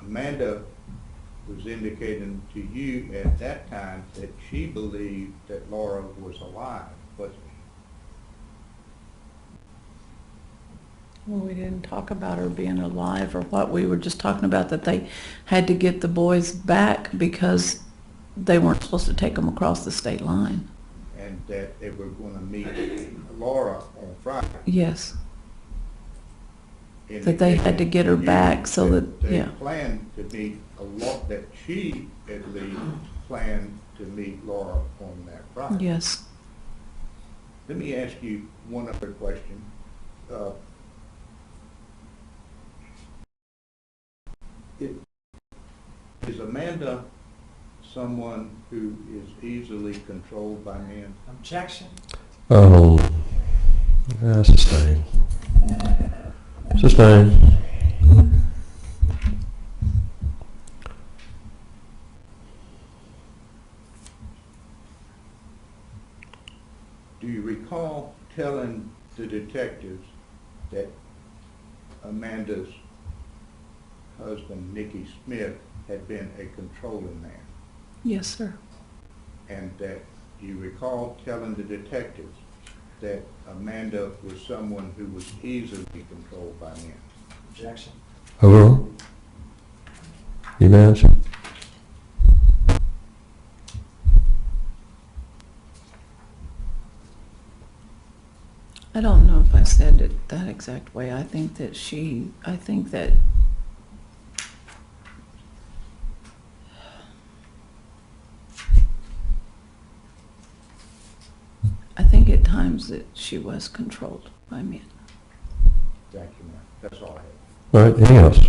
Amanda was indicating to you at that time that she believed that Laura was alive, wasn't Well, we didn't talk about her being alive or what. We were just talking about that they had to get the boys back because they weren't supposed to take them across the state line. she? And that they were going to meet Laura on Friday. Yes. That they had to get her back so that, They yeah. planned to meet that she at least planned to meet Laura on that Friday. Yes. Let me ask you one other question. Is Amanda someone who is easily controlled by men? Objection. Sustain. Sustain. Do you recall telling the detectives that Amanda's husband, Nicky Smith, had been a controlling man? Yes, sir. And that you recall telling the detectives that Amanda was someone who was easily controlled by men? Objection. Overall? You may answer. I don't know if I said it that exact way. I think that I think at times that she was controlled by men. Thank you, ma'am. That's all I have. All right, anything else?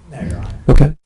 No, Your Honor. Okay.